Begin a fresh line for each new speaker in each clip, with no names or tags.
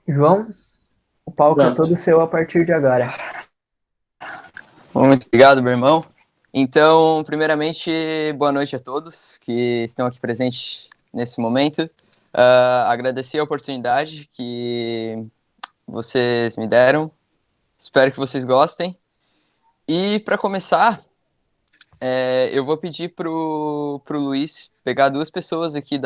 João, o palco é
Pronto.
todo seu a partir de agora.
Muito obrigado, meu irmão. Então, primeiramente, boa noite a todos que estão aqui presentes nesse momento. Agradecer a oportunidade que vocês me deram. Espero que vocês gostem. E para começar, eu vou pedir pro Luiz pegar duas pessoas aqui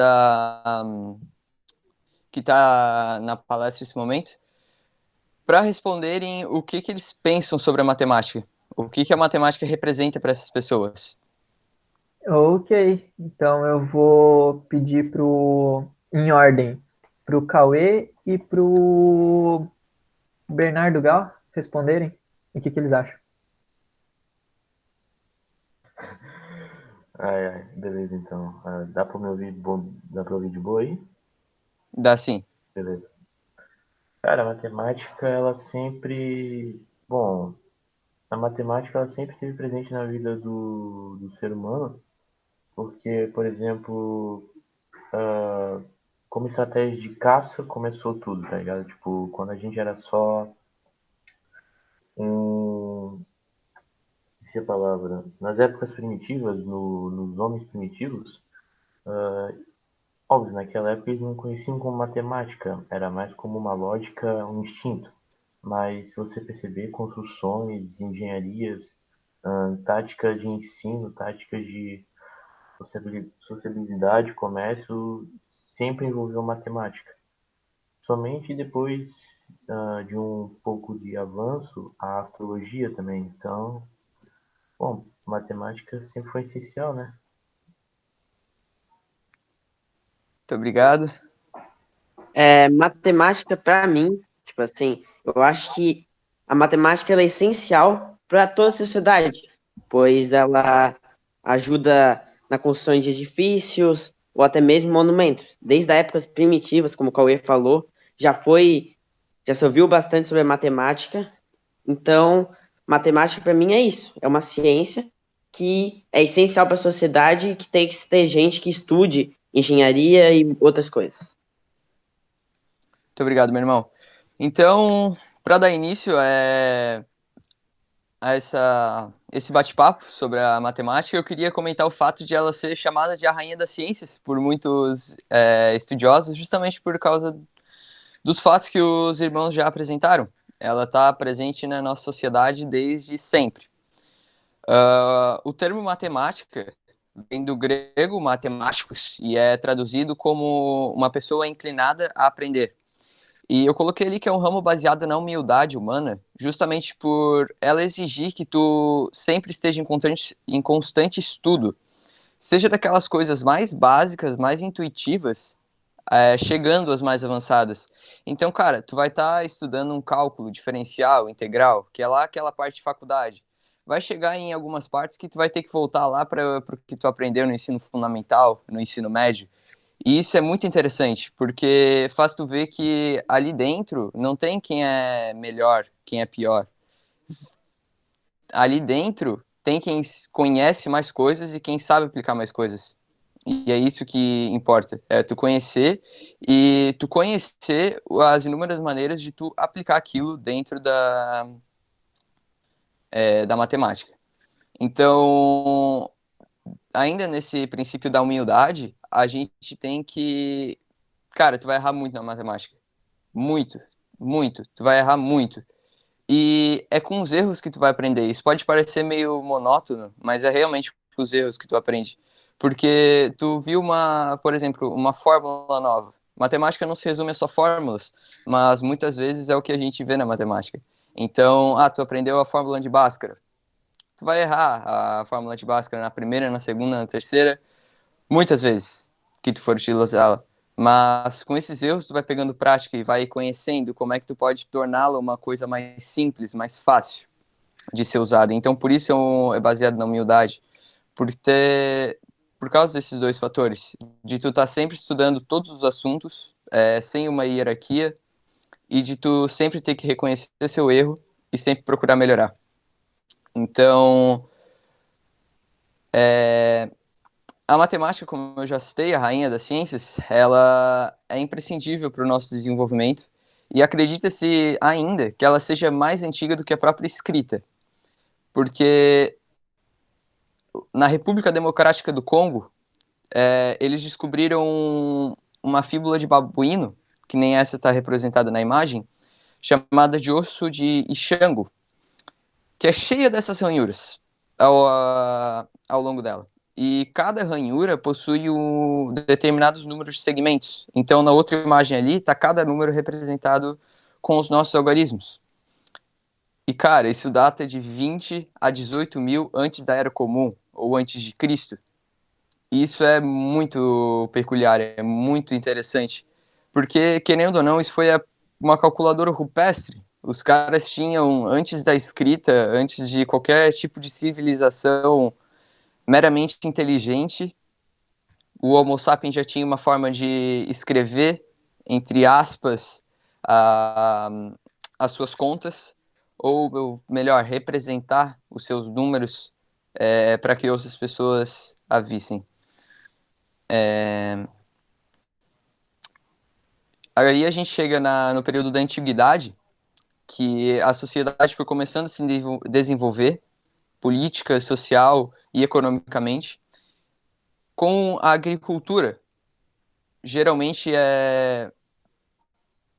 que tá na palestra nesse momento para responderem o que eles pensam sobre a matemática. O que a matemática representa para essas pessoas.
Ok, então eu vou pedir em ordem, pro Cauê e pro Bernardo Gal responderem o que eles acham.
Ai, ai, beleza então. Dá pra me ouvir bom, dá pra ouvir de boa aí?
Dá sim.
Beleza. Cara, a matemática, ela sempre. Bom, a matemática ela sempre esteve presente na vida do ser humano, porque, por exemplo, como estratégia de caça começou tudo, tá ligado? Tipo, quando a gente era só um. Esqueci a palavra. Nas épocas primitivas, nos homens primitivos, óbvio, naquela época eles não conheciam como matemática, era mais como uma lógica, um instinto. Mas se você perceber, construções, engenharias, táticas de ensino, táticas de sociabilidade, comércio, sempre envolveu matemática. Somente depois de um pouco de avanço, a astrologia também. Então, bom, matemática sempre foi essencial, né?
Muito obrigado.
Matemática, para mim, tipo assim, eu acho que a matemática ela é essencial para toda a sociedade, pois ela ajuda na construção de edifícios ou até mesmo monumentos. Desde as épocas primitivas, como o Cauê falou, já se ouviu bastante sobre a matemática. Então, matemática para mim é isso, é uma ciência que é essencial para a sociedade e que tem que ter gente que estude engenharia e outras coisas.
Muito obrigado, meu irmão. Então, para dar início a esse bate-papo sobre a matemática, eu queria comentar o fato de ela ser chamada de a rainha das ciências por muitos estudiosos, justamente por causa dos fatos que os irmãos já apresentaram. Ela está presente na nossa sociedade desde sempre. O termo matemática vem do grego matemáticos e é traduzido como uma pessoa inclinada a aprender. E eu coloquei ali que é um ramo baseado na humildade humana, justamente por ela exigir que tu sempre esteja em constante estudo, seja daquelas coisas mais básicas, mais intuitivas, chegando às mais avançadas. Então, cara, tu vai estar estudando um cálculo diferencial, integral, que é lá aquela parte de faculdade. Vai chegar em algumas partes que tu vai ter que voltar lá para o que tu aprendeu no ensino fundamental, no ensino médio. E isso é muito interessante, porque faz tu ver que ali dentro não tem quem é melhor, quem é pior. Ali dentro tem quem conhece mais coisas e quem sabe aplicar mais coisas. E é isso que importa, é tu conhecer e tu conhecer as inúmeras maneiras de tu aplicar aquilo dentro da matemática. Então, ainda nesse princípio da humildade, a gente tem que, cara, tu vai errar muito na matemática. Muito, muito. Tu vai errar muito. E é com os erros que tu vai aprender. Isso pode parecer meio monótono, mas é realmente com os erros que tu aprende. Porque tu viu por exemplo, uma fórmula nova. Matemática não se resume a só fórmulas, mas muitas vezes é o que a gente vê na matemática. Então, tu aprendeu a fórmula de Bhaskara. Tu vai errar a fórmula de Bhaskara na primeira, na segunda, na terceira, muitas vezes que tu for utilizá-la. Mas com esses erros tu vai pegando prática e vai conhecendo como é que tu pode torná-la uma coisa mais simples, mais fácil de ser usada. Então por isso é baseado na humildade, por causa desses dois fatores, de tu estar sempre estudando todos os assuntos sem uma hierarquia e de tu sempre ter que reconhecer seu erro e sempre procurar melhorar. Então, a matemática, como eu já citei, a rainha das ciências, ela é imprescindível para o nosso desenvolvimento E acredita-se ainda que ela seja mais antiga do que a própria escrita, porque na República Democrática do Congo, eles descobriram uma fíbula de babuíno, que nem essa está representada na imagem, chamada de osso de Ixango, que é cheia dessas ranhuras ao longo dela. E cada ranhura possui determinados números de segmentos. Então, na outra imagem ali, está cada número representado com os nossos algarismos. E, cara, isso data de 20 a 18 mil antes da Era Comum, ou antes de Cristo. E isso é muito peculiar, é muito interessante. Porque, querendo ou não, isso foi uma calculadora rupestre. Os caras tinham, antes da escrita, antes de qualquer tipo de civilização meramente inteligente, o Homo sapiens já tinha uma forma de escrever, entre aspas, as suas contas, ou melhor, representar os seus números para que outras pessoas a vissem. Aí a gente chega no período da antiguidade, que a sociedade foi começando a se desenvolver política, social e economicamente com a agricultura. Geralmente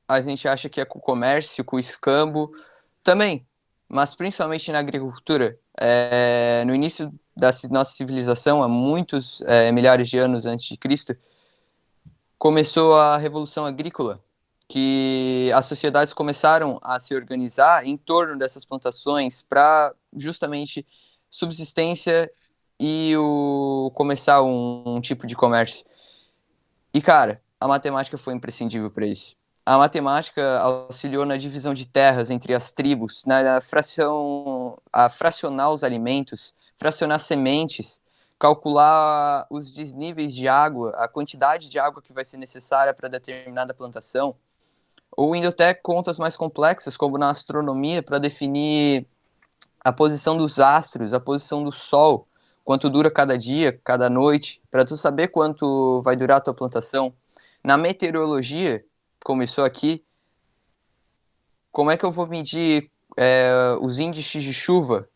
a gente acha que é com o comércio, com o escambo também, mas principalmente na agricultura. No início da nossa civilização, há muitos milhares de anos antes de Cristo, começou a Revolução Agrícola, que as sociedades começaram a se organizar em torno dessas plantações para justamente subsistência e começar um tipo de comércio. E, cara, a matemática foi imprescindível para isso. A matemática auxiliou na divisão de terras entre as tribos, a fracionar os alimentos, fracionar sementes, calcular os desníveis de água, a quantidade de água que vai ser necessária para determinada plantação, ou indo até contas mais complexas, como na astronomia, para definir a posição dos astros, a posição do Sol, quanto dura cada dia, cada noite, para tu saber quanto vai durar a tua plantação. Na meteorologia, começou aqui, como é que eu vou medir os índices de chuva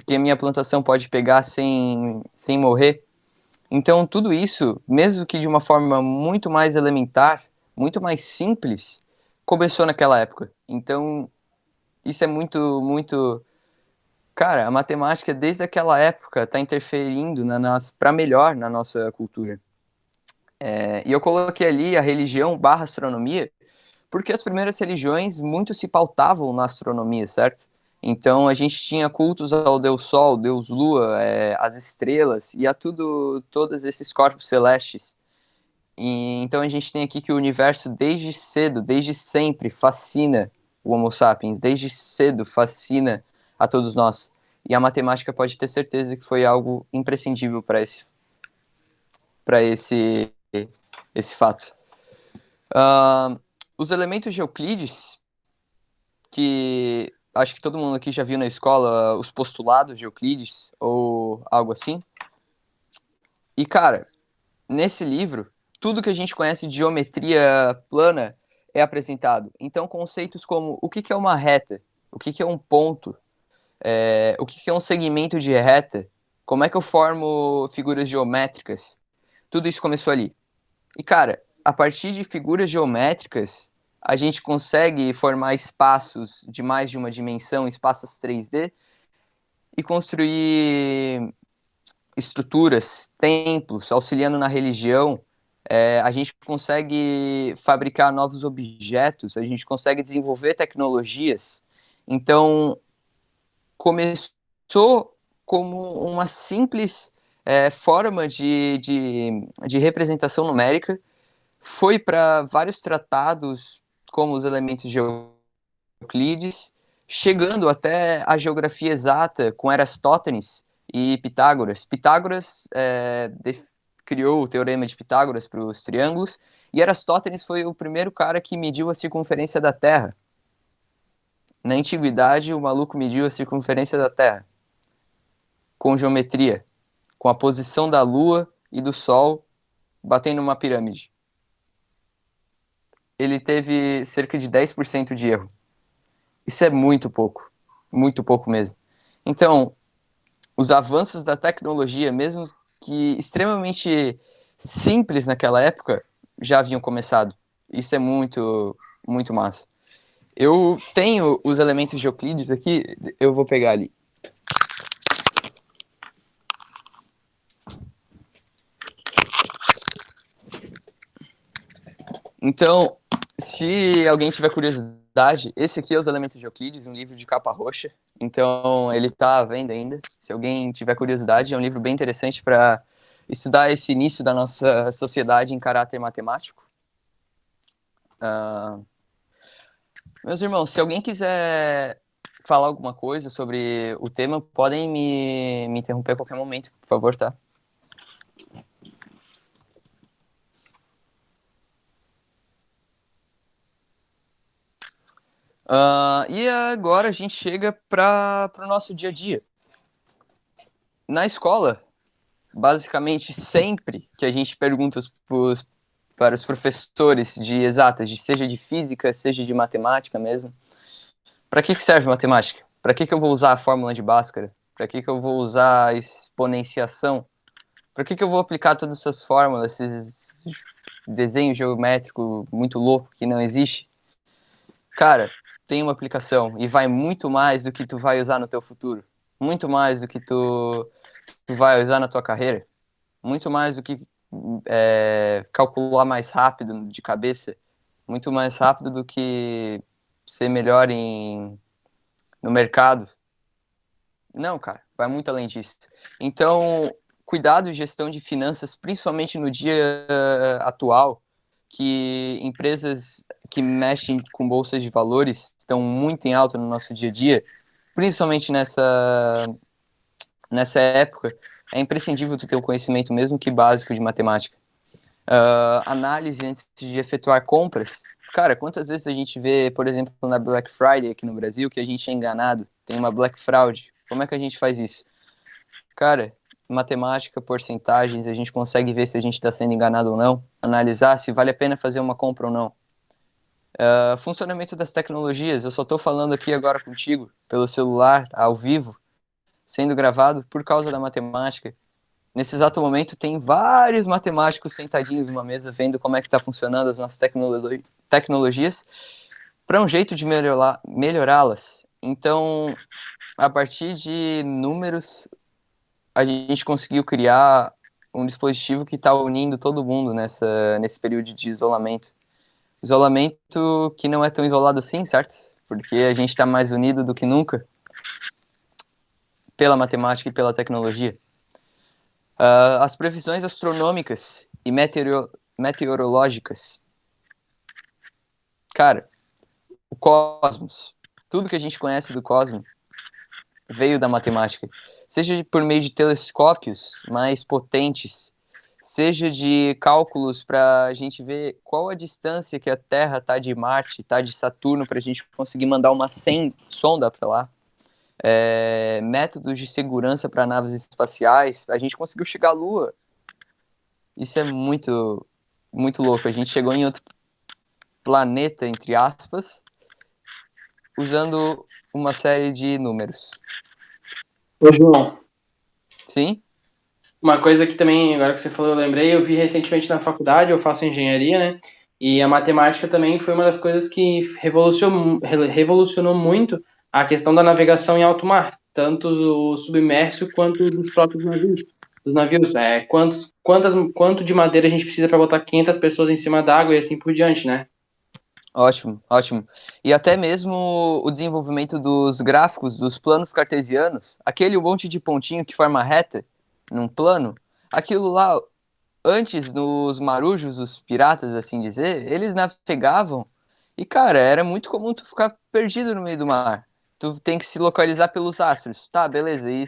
que a minha plantação pode pegar sem morrer? Então, tudo isso, mesmo que de uma forma muito mais elementar, muito mais simples, começou naquela época. Então, isso é muito, muito. Cara, a matemática, desde aquela época, está interferindo para melhor na nossa cultura. E eu coloquei ali a religião barra astronomia, porque as primeiras religiões muito se pautavam na astronomia, certo? Então a gente tinha cultos ao Deus Sol, Deus Lua, as estrelas e a todos esses corpos celestes. Então a gente tem aqui que o universo desde cedo, desde sempre, fascina o Homo sapiens, desde cedo fascina a todos nós. E a matemática pode ter certeza que foi algo imprescindível para esse fato. Os elementos de Euclides, que acho que todo mundo aqui já viu na escola, os postulados de Euclides, ou algo assim. E, cara, nesse livro, tudo que a gente conhece de geometria plana é apresentado. Então, conceitos como o que é uma reta, o que é um ponto, o que é um segmento de reta, como é que eu formo figuras geométricas, tudo isso começou ali. E, cara, a partir de figuras geométricas, a gente consegue formar espaços de mais de uma dimensão, espaços 3D, e construir estruturas, templos, auxiliando na religião. A gente consegue fabricar novos objetos, a gente consegue desenvolver tecnologias. Então, começou como uma simples forma de representação numérica, foi para vários tratados, como os elementos de Euclides, chegando até a geografia exata com Eratóstenes e Pitágoras. Pitágoras criou o teorema de Pitágoras para os triângulos, e Eratóstenes foi o primeiro cara que mediu a circunferência da Terra. Na antiguidade, o maluco mediu a circunferência da Terra com geometria, com a posição da Lua e do Sol batendo uma pirâmide. ele teve cerca de 10% de erro. Isso é muito pouco mesmo. Então, os avanços da tecnologia, mesmo que extremamente simples naquela época, já haviam começado. Isso é muito massa. Eu tenho os elementos de Euclides aqui, eu vou pegar ali. Então, se alguém tiver curiosidade, esse aqui é os elementos de Euclides, um livro de capa roxa. Então, ele está à venda ainda. Se alguém tiver curiosidade, é um livro bem interessante para estudar esse início da nossa sociedade em caráter matemático. Meus irmãos, se alguém quiser falar alguma coisa sobre o tema, podem me interromper a qualquer momento, por favor, tá? E agora a gente chega para o nosso dia a dia. Na escola, basicamente sempre que a gente pergunta para os professores de exatas, seja de física, seja de matemática mesmo, para que serve matemática? Para que eu vou usar a fórmula de Bhaskara? Para que eu vou usar a exponenciação? Para que eu vou aplicar todas essas fórmulas, esses desenho geométrico muito louco que não existe? Cara, tem uma aplicação e vai muito mais do que tu vai usar no teu futuro. Muito mais do que tu vai usar na tua carreira. Muito mais do que calcular mais rápido de cabeça. Muito mais rápido do que ser melhor no mercado. Não, cara, vai muito além disso. Então, cuidado e gestão de finanças, principalmente no dia atual, que empresas que mexem com bolsas de valores estão muito em alta no nosso dia a dia, principalmente nessa época, é imprescindível tu ter o conhecimento mesmo que básico de matemática. Análise antes de efetuar compras. Cara, quantas vezes a gente vê, por exemplo, na Black Friday aqui no Brasil, que a gente é enganado, tem uma Black Fraud. Como é que a gente faz isso? Cara, matemática, porcentagens, a gente consegue ver se a gente está sendo enganado ou não, analisar se vale a pena fazer uma compra ou não. Funcionamento das tecnologias, eu só estou falando aqui agora contigo, pelo celular, ao vivo, sendo gravado por causa da matemática. Nesse exato momento, tem vários matemáticos sentadinhos numa mesa, vendo como é que está funcionando as nossas tecnologias, para um jeito de melhorá-las. Então, a partir de números, a gente conseguiu criar um dispositivo que está unindo todo mundo nesse período de isolamento. Isolamento que não é tão isolado assim, certo? Porque a gente está mais unido do que nunca pela matemática e pela tecnologia. As previsões astronômicas e meteorológicas. Cara, o cosmos, tudo que a gente conhece do cosmos veio da matemática. Seja por meio de telescópios mais potentes, seja de cálculos para a gente ver qual a distância que a Terra está de Marte, está de Saturno, para a gente conseguir mandar uma sonda para lá. Métodos de segurança para naves espaciais, a gente conseguiu chegar à Lua. Isso é muito, muito louco. A gente chegou em outro planeta, entre aspas, usando uma série de números.
Ô, João,
Sim?
uma coisa que também, agora que você falou, eu lembrei, eu vi recentemente na faculdade, eu faço engenharia, né? E a matemática também foi uma das coisas que revolucionou muito a questão da navegação em alto mar, tanto do submerso quanto dos próprios navios. Dos navios, quanto de madeira a gente precisa para botar 500 pessoas em cima d'água e assim por diante, né?
Ótimo, ótimo. E até mesmo o desenvolvimento dos gráficos, dos planos cartesianos, aquele monte de pontinho que forma reta num plano, aquilo lá, antes nos marujos, os piratas, assim dizer, eles navegavam e, cara, era muito comum tu ficar perdido no meio do mar. Tu tem que se localizar pelos astros. Tá, beleza, e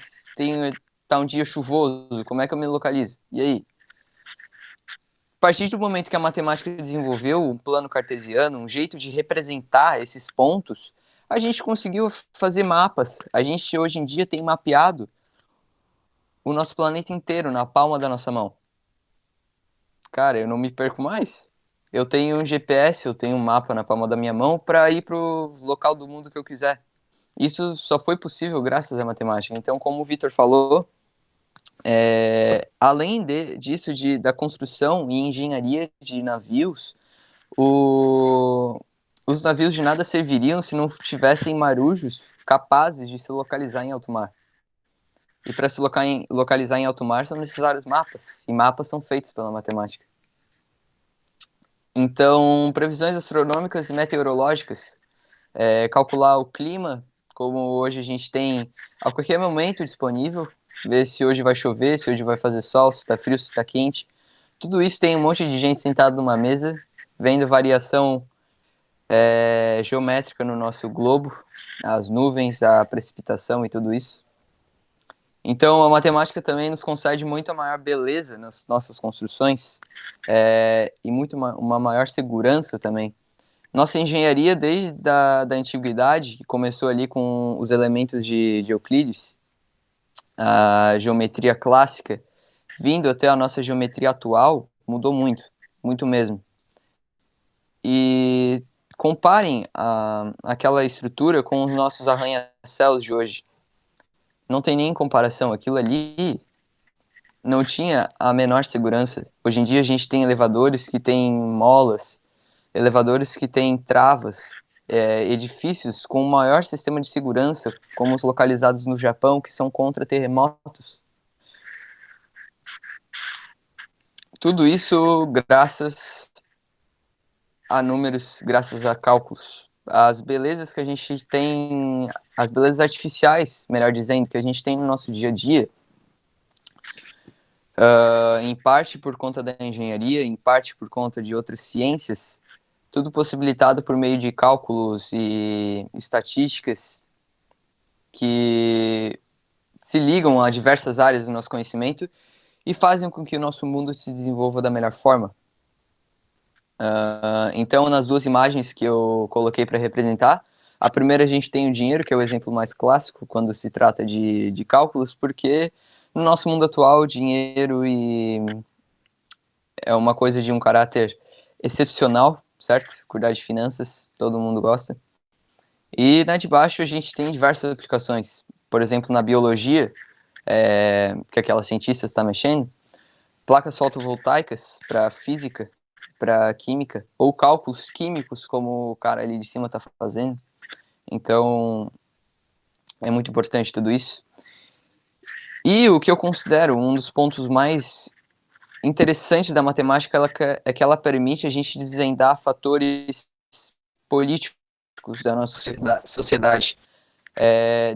tá um dia chuvoso, como é que eu me localizo? E aí? A partir do momento que a matemática desenvolveu um plano cartesiano, um jeito de representar esses pontos, a gente conseguiu fazer mapas. A gente hoje em dia tem mapeado o nosso planeta inteiro na palma da nossa mão. Cara, eu não me perco mais. eu tenho um GPS, eu tenho um mapa na palma da minha mão para ir para o local do mundo que eu quiser. Isso só foi possível graças à matemática. Então, como o Vitor falou, além disso, da construção e engenharia de navios, os navios de nada serviriam se não tivessem marujos capazes de se localizar em alto mar. E para se localizar em alto mar são necessários mapas, e mapas são feitos pela matemática. Então, previsões astronômicas e meteorológicas, calcular o clima, como hoje a gente tem a qualquer momento disponível, ver se hoje vai chover, se hoje vai fazer sol, se está frio, se está quente. Tudo isso tem um monte de gente sentada numa mesa, vendo variação geométrica no nosso globo, as nuvens, a precipitação e tudo isso. Então, a matemática também nos concede muito a maior beleza nas nossas construções e uma maior segurança também. Nossa engenharia, desde da antiguidade, que começou ali com os elementos de Euclides, a geometria clássica, vindo até a nossa geometria atual, mudou muito, muito mesmo. E comparem aquela estrutura com os nossos arranha-céus de hoje. Não tem nem comparação. Aquilo ali não tinha a menor segurança. Hoje em dia a gente tem elevadores que têm molas, elevadores que têm travas, edifícios com o maior sistema de segurança, como os localizados no Japão, que são contra terremotos. Tudo isso graças a números, graças a cálculos. As belezas que a gente tem, as belezas artificiais, melhor dizendo, que a gente tem no nosso dia a dia, em parte por conta da engenharia, em parte por conta de outras ciências, tudo possibilitado por meio de cálculos e estatísticas que se ligam a diversas áreas do nosso conhecimento e fazem com que o nosso mundo se desenvolva da melhor forma. Então, nas duas imagens que eu coloquei para representar, a primeira a gente tem o dinheiro, que é o exemplo mais clássico quando se trata de cálculos, porque no nosso mundo atual, o dinheiro é uma coisa de um caráter excepcional, certo? Cuidar de finanças, todo mundo gosta. E na de baixo a gente tem diversas aplicações. Por exemplo, na biologia, que aquela cientista está mexendo, placas fotovoltaicas para física, para química, ou cálculos químicos, como o cara ali de cima está fazendo. Então, é muito importante tudo isso. E o que eu considero um dos pontos mais interessantes da matemática é que ela permite a gente desvendar fatores políticos da nossa sociedade,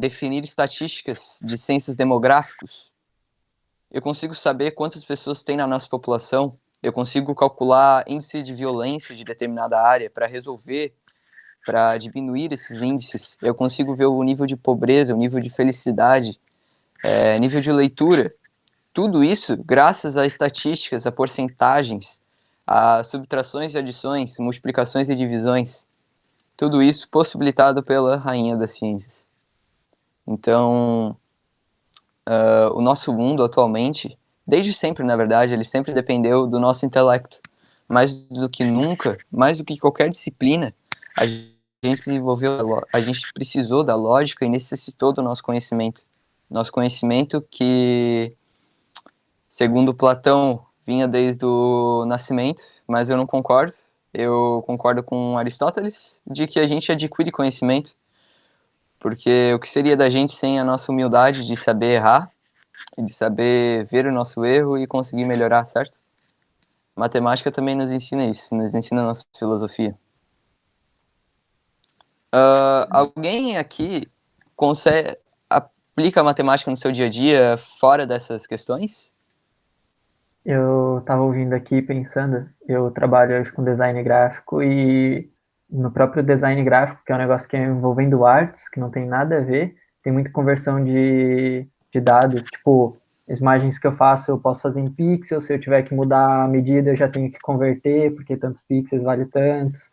definir estatísticas de censos demográficos. Eu consigo saber quantas pessoas tem na nossa população, eu consigo calcular índice de violência de determinada área para resolver, para diminuir esses índices. Eu consigo ver o nível de pobreza, o nível de felicidade, nível de leitura. Tudo isso graças a estatísticas, a porcentagens, a subtrações e adições, multiplicações e divisões. Tudo isso possibilitado pela rainha das ciências. Então, o nosso mundo atualmente, desde sempre, na verdade, ele sempre dependeu do nosso intelecto. Mais do que nunca, mais do que qualquer disciplina, a gente precisou da lógica e necessitou do nosso conhecimento. Nosso conhecimento que, segundo Platão, vinha desde o nascimento, mas eu não concordo. Eu concordo com Aristóteles de que a gente adquire conhecimento, porque o que seria da gente sem a nossa humildade de saber errar, de saber ver o nosso erro e conseguir melhorar, certo? Matemática também nos ensina isso, nos ensina a nossa filosofia. Alguém aqui aplica a matemática no seu dia a dia fora dessas questões?
Eu estava ouvindo aqui pensando, eu trabalho hoje com design gráfico e no próprio design gráfico, que é um negócio que é envolvendo artes, que não tem nada a ver, tem muita conversão de dados, tipo, as imagens que eu faço eu posso fazer em pixels, se eu tiver que mudar a medida eu já tenho que converter, porque tantos pixels vale tantos.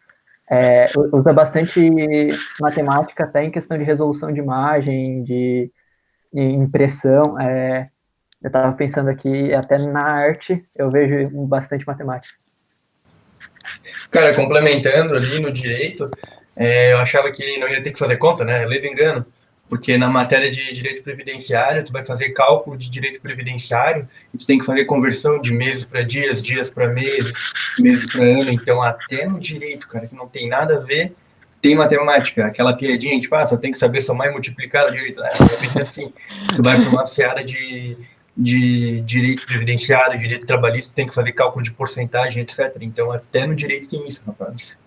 Usa bastante matemática até em questão de resolução de imagem, de impressão, eu estava pensando aqui, até na arte, eu vejo bastante matemática.
Cara, complementando ali no direito, eu achava que não ia ter que fazer conta, né? Levo engano, porque na matéria de direito previdenciário, tu vai fazer cálculo de direito previdenciário, e tu tem que fazer conversão de meses para dias, dias para meses, meses para ano. Então, até no direito, cara, que não tem nada a ver, tem matemática. Aquela piadinha, tipo, só tem que saber somar e multiplicar no direito. Não é bem assim. Tu vai para uma seara de direito previdenciário, direito trabalhista, tem que fazer cálculo de porcentagem, etc. Então, até no direito tem isso, rapaz.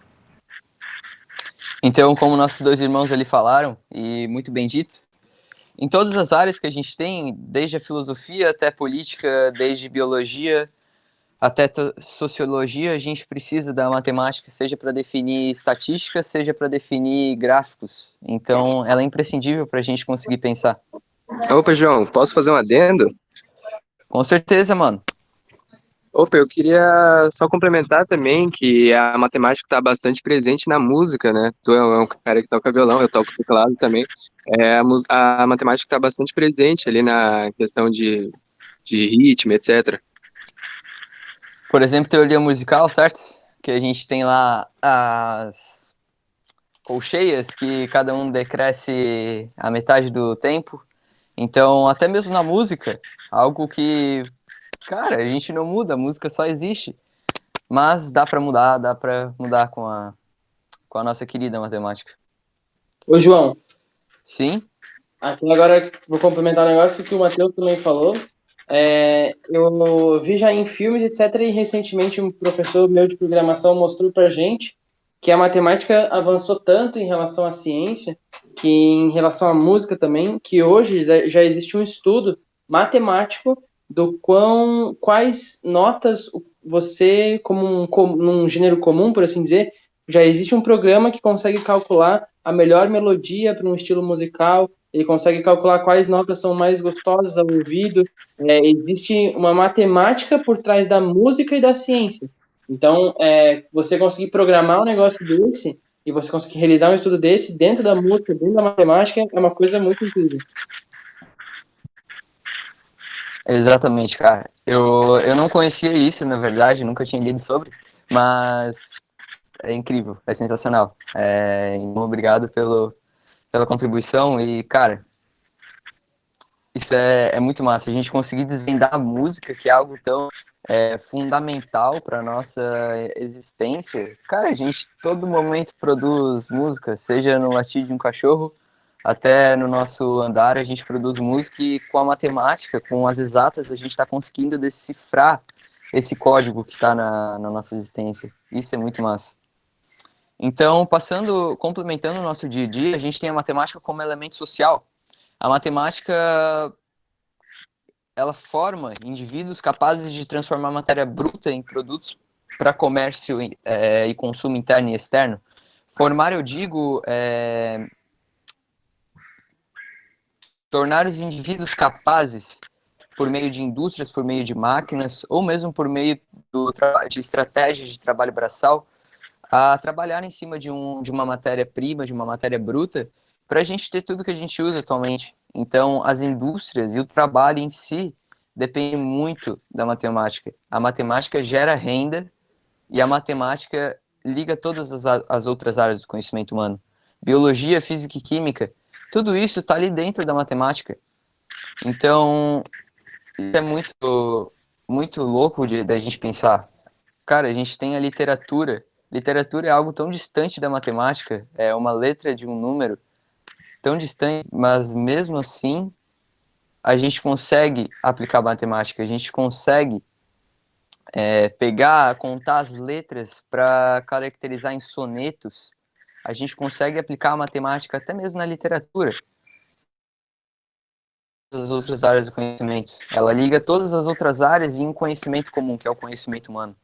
Então, como nossos dois irmãos ali falaram, e muito bem dito, em todas as áreas que a gente tem, desde a filosofia até a política, desde biologia até sociologia, a gente precisa da matemática, seja para definir estatística, seja para definir gráficos. Então, ela é imprescindível para a gente conseguir pensar.
Opa, João, posso fazer um adendo?
Com certeza, mano.
Opa, eu queria só complementar também que a matemática está bastante presente na música, né? Tu é um cara que toca violão, eu toco teclado também. A matemática está bastante presente ali na questão de ritmo, etc.
Por exemplo, teoria musical, certo? Que a gente tem lá as colcheias, que cada um decresce a metade do tempo. Então, até mesmo na música, algo que, cara, a gente não muda, a música só existe. Mas dá para mudar com a nossa querida matemática.
Ô, João,
Sim?
aqui agora vou complementar um negócio que o Matheus também falou. Eu vi já em filmes, etc., e recentemente um professor meu de programação mostrou pra gente que a matemática avançou tanto em relação à ciência, que em relação à música também, que hoje já existe um estudo matemático do quais notas você, num gênero comum, por assim dizer, já existe um programa que consegue calcular a melhor melodia para um estilo musical, ele consegue calcular quais notas são mais gostosas ao ouvido. Existe uma matemática por trás da música e da ciência. Então, você conseguir programar um negócio desse e você conseguir realizar um estudo desse dentro da música, dentro da matemática, é uma coisa muito incrível.
Exatamente, cara. Eu não conhecia isso, na verdade, nunca tinha lido sobre, mas é incrível, é sensacional. Então, obrigado pela contribuição e, cara, isso é muito massa. A gente conseguir desvendar a música, que é algo tão fundamental para nossa existência. Cara, a gente todo momento produz música, seja no latir de um cachorro, até no nosso andar a gente produz música e com a matemática, com as exatas, a gente está conseguindo decifrar esse código que está na nossa existência. Isso é muito massa. Então, complementando o nosso dia a dia, a gente tem a matemática como elemento social. A matemática, ela forma indivíduos capazes de transformar matéria bruta em produtos para comércio e consumo interno e externo. Formar, eu digo, tornar os indivíduos capazes, por meio de indústrias, por meio de máquinas, ou mesmo por meio de estratégias de trabalho braçal, a trabalhar em cima de uma matéria-prima, de uma matéria bruta, para a gente ter tudo que a gente usa atualmente. Então, as indústrias e o trabalho em si dependem muito da matemática. A matemática gera renda e a matemática liga todas as outras áreas do conhecimento humano. Biologia, física e química, tudo isso está ali dentro da matemática. Então, isso é muito, muito louco da gente pensar. Cara, a gente tem a literatura. Literatura é algo tão distante da matemática, é uma letra de um número tão distante, mas mesmo assim a gente consegue aplicar matemática, a gente consegue pegar, contar as letras para caracterizar em sonetos, a gente consegue aplicar a matemática até mesmo na literatura, as outras áreas do conhecimento. Ela liga todas as outras áreas em um conhecimento comum, que é o conhecimento humano.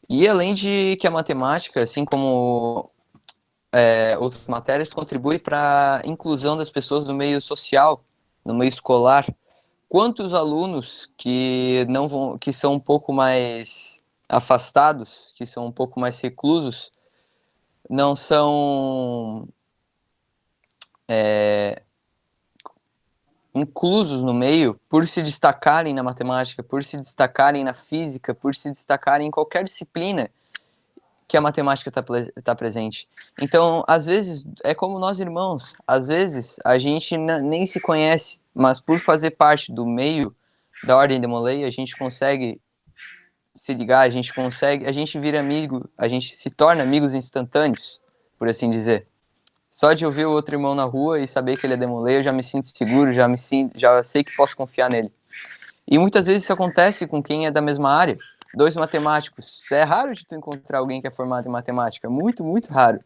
E além de que a matemática, assim como outras matérias, contribui para a inclusão das pessoas no meio social, no meio escolar. Quantos alunos que não vão, que são um pouco mais afastados, que são um pouco mais reclusos, não são inclusos no meio por se destacarem na matemática, por se destacarem na física, por se destacarem em qualquer disciplina que a matemática tá presente. Então, às vezes, é como nós irmãos. Às vezes, a gente nem se conhece, mas por fazer parte do meio da Ordem de Molay, a gente consegue se ligar, a gente vira amigo, a gente se torna amigos instantâneos, por assim dizer. Só de ouvir o outro irmão na rua e saber que ele é Demolay, eu já me sinto seguro, já sei que posso confiar nele. E muitas vezes isso acontece com quem é da mesma área. 2 matemáticos. É raro de tu encontrar alguém que é formado em matemática. Muito, muito raro.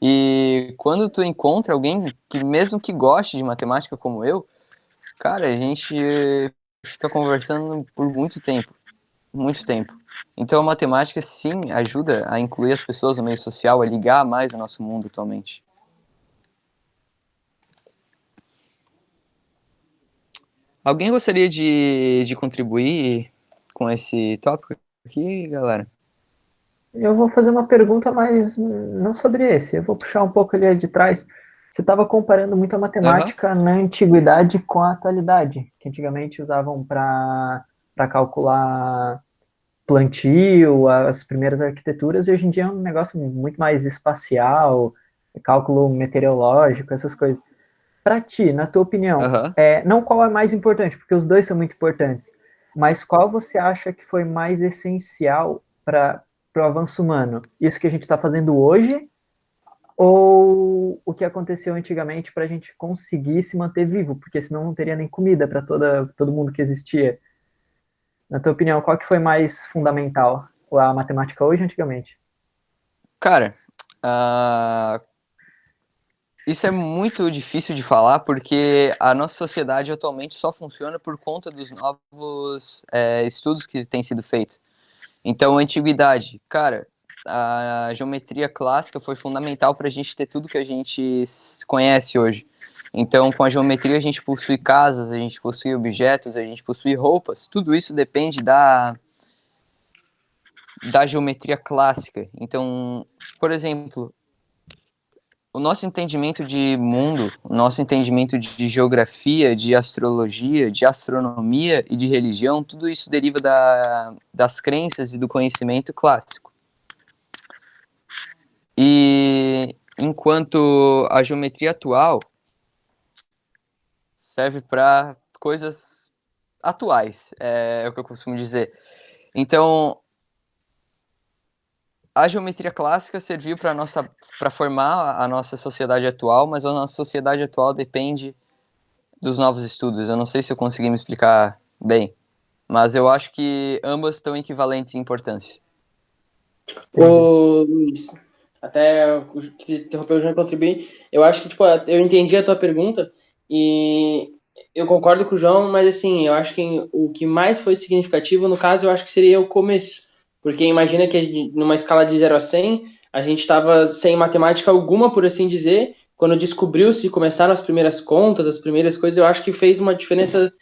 E quando tu encontra alguém que mesmo que goste de matemática como eu, cara, a gente fica conversando por muito tempo. Muito tempo. Então a matemática, sim, ajuda a incluir as pessoas no meio social, a ligar mais o nosso mundo atualmente. Alguém gostaria de contribuir com esse tópico aqui, galera?
Eu vou fazer uma pergunta, mas não sobre esse. Eu vou puxar um pouco ali de trás. Você estava comparando muito a matemática na antiguidade com a atualidade, que antigamente usavam para calcular plantio, as primeiras arquiteturas, e hoje em dia é um negócio muito mais espacial, cálculo meteorológico, essas coisas. Para ti, na tua opinião, não qual é mais importante, porque os dois são muito importantes, mas qual você acha que foi mais essencial para o avanço humano? Isso que a gente está fazendo hoje, ou o que aconteceu antigamente para a gente conseguir se manter vivo? Porque senão não teria nem comida para todo mundo que existia. Na tua opinião, qual que foi mais fundamental? A matemática hoje ou antigamente?
Cara, isso é muito difícil de falar porque a nossa sociedade atualmente só funciona por conta dos novos estudos que têm sido feitos. Então, a antiguidade, cara, a geometria clássica foi fundamental para a gente ter tudo que a gente conhece hoje. Então, com a geometria, a gente possui casas, a gente possui objetos, a gente possui roupas. Tudo isso depende da geometria clássica. Então, por exemplo, o nosso entendimento de mundo, o nosso entendimento de geografia, de astrologia, de astronomia e de religião, tudo isso deriva das crenças e do conhecimento clássico. E enquanto a geometria atual serve para coisas atuais, é o que eu costumo dizer. Então, a geometria clássica serviu para formar a nossa sociedade atual, mas a nossa sociedade atual depende dos novos estudos. Eu não sei se eu consegui me explicar bem, mas eu acho que ambas estão equivalentes em importância.
Ô, Luiz, até que interrompeu já contribuir. Eu acho que tipo, eu entendi a tua pergunta e eu concordo com o João, mas assim, eu acho que o que mais foi significativo, no caso, eu acho que seria o começo. Porque imagina que numa escala de 0 a 100, a gente estava sem matemática alguma, por assim dizer. Quando descobriu-se, começaram as primeiras contas, as primeiras coisas, eu acho que fez uma diferença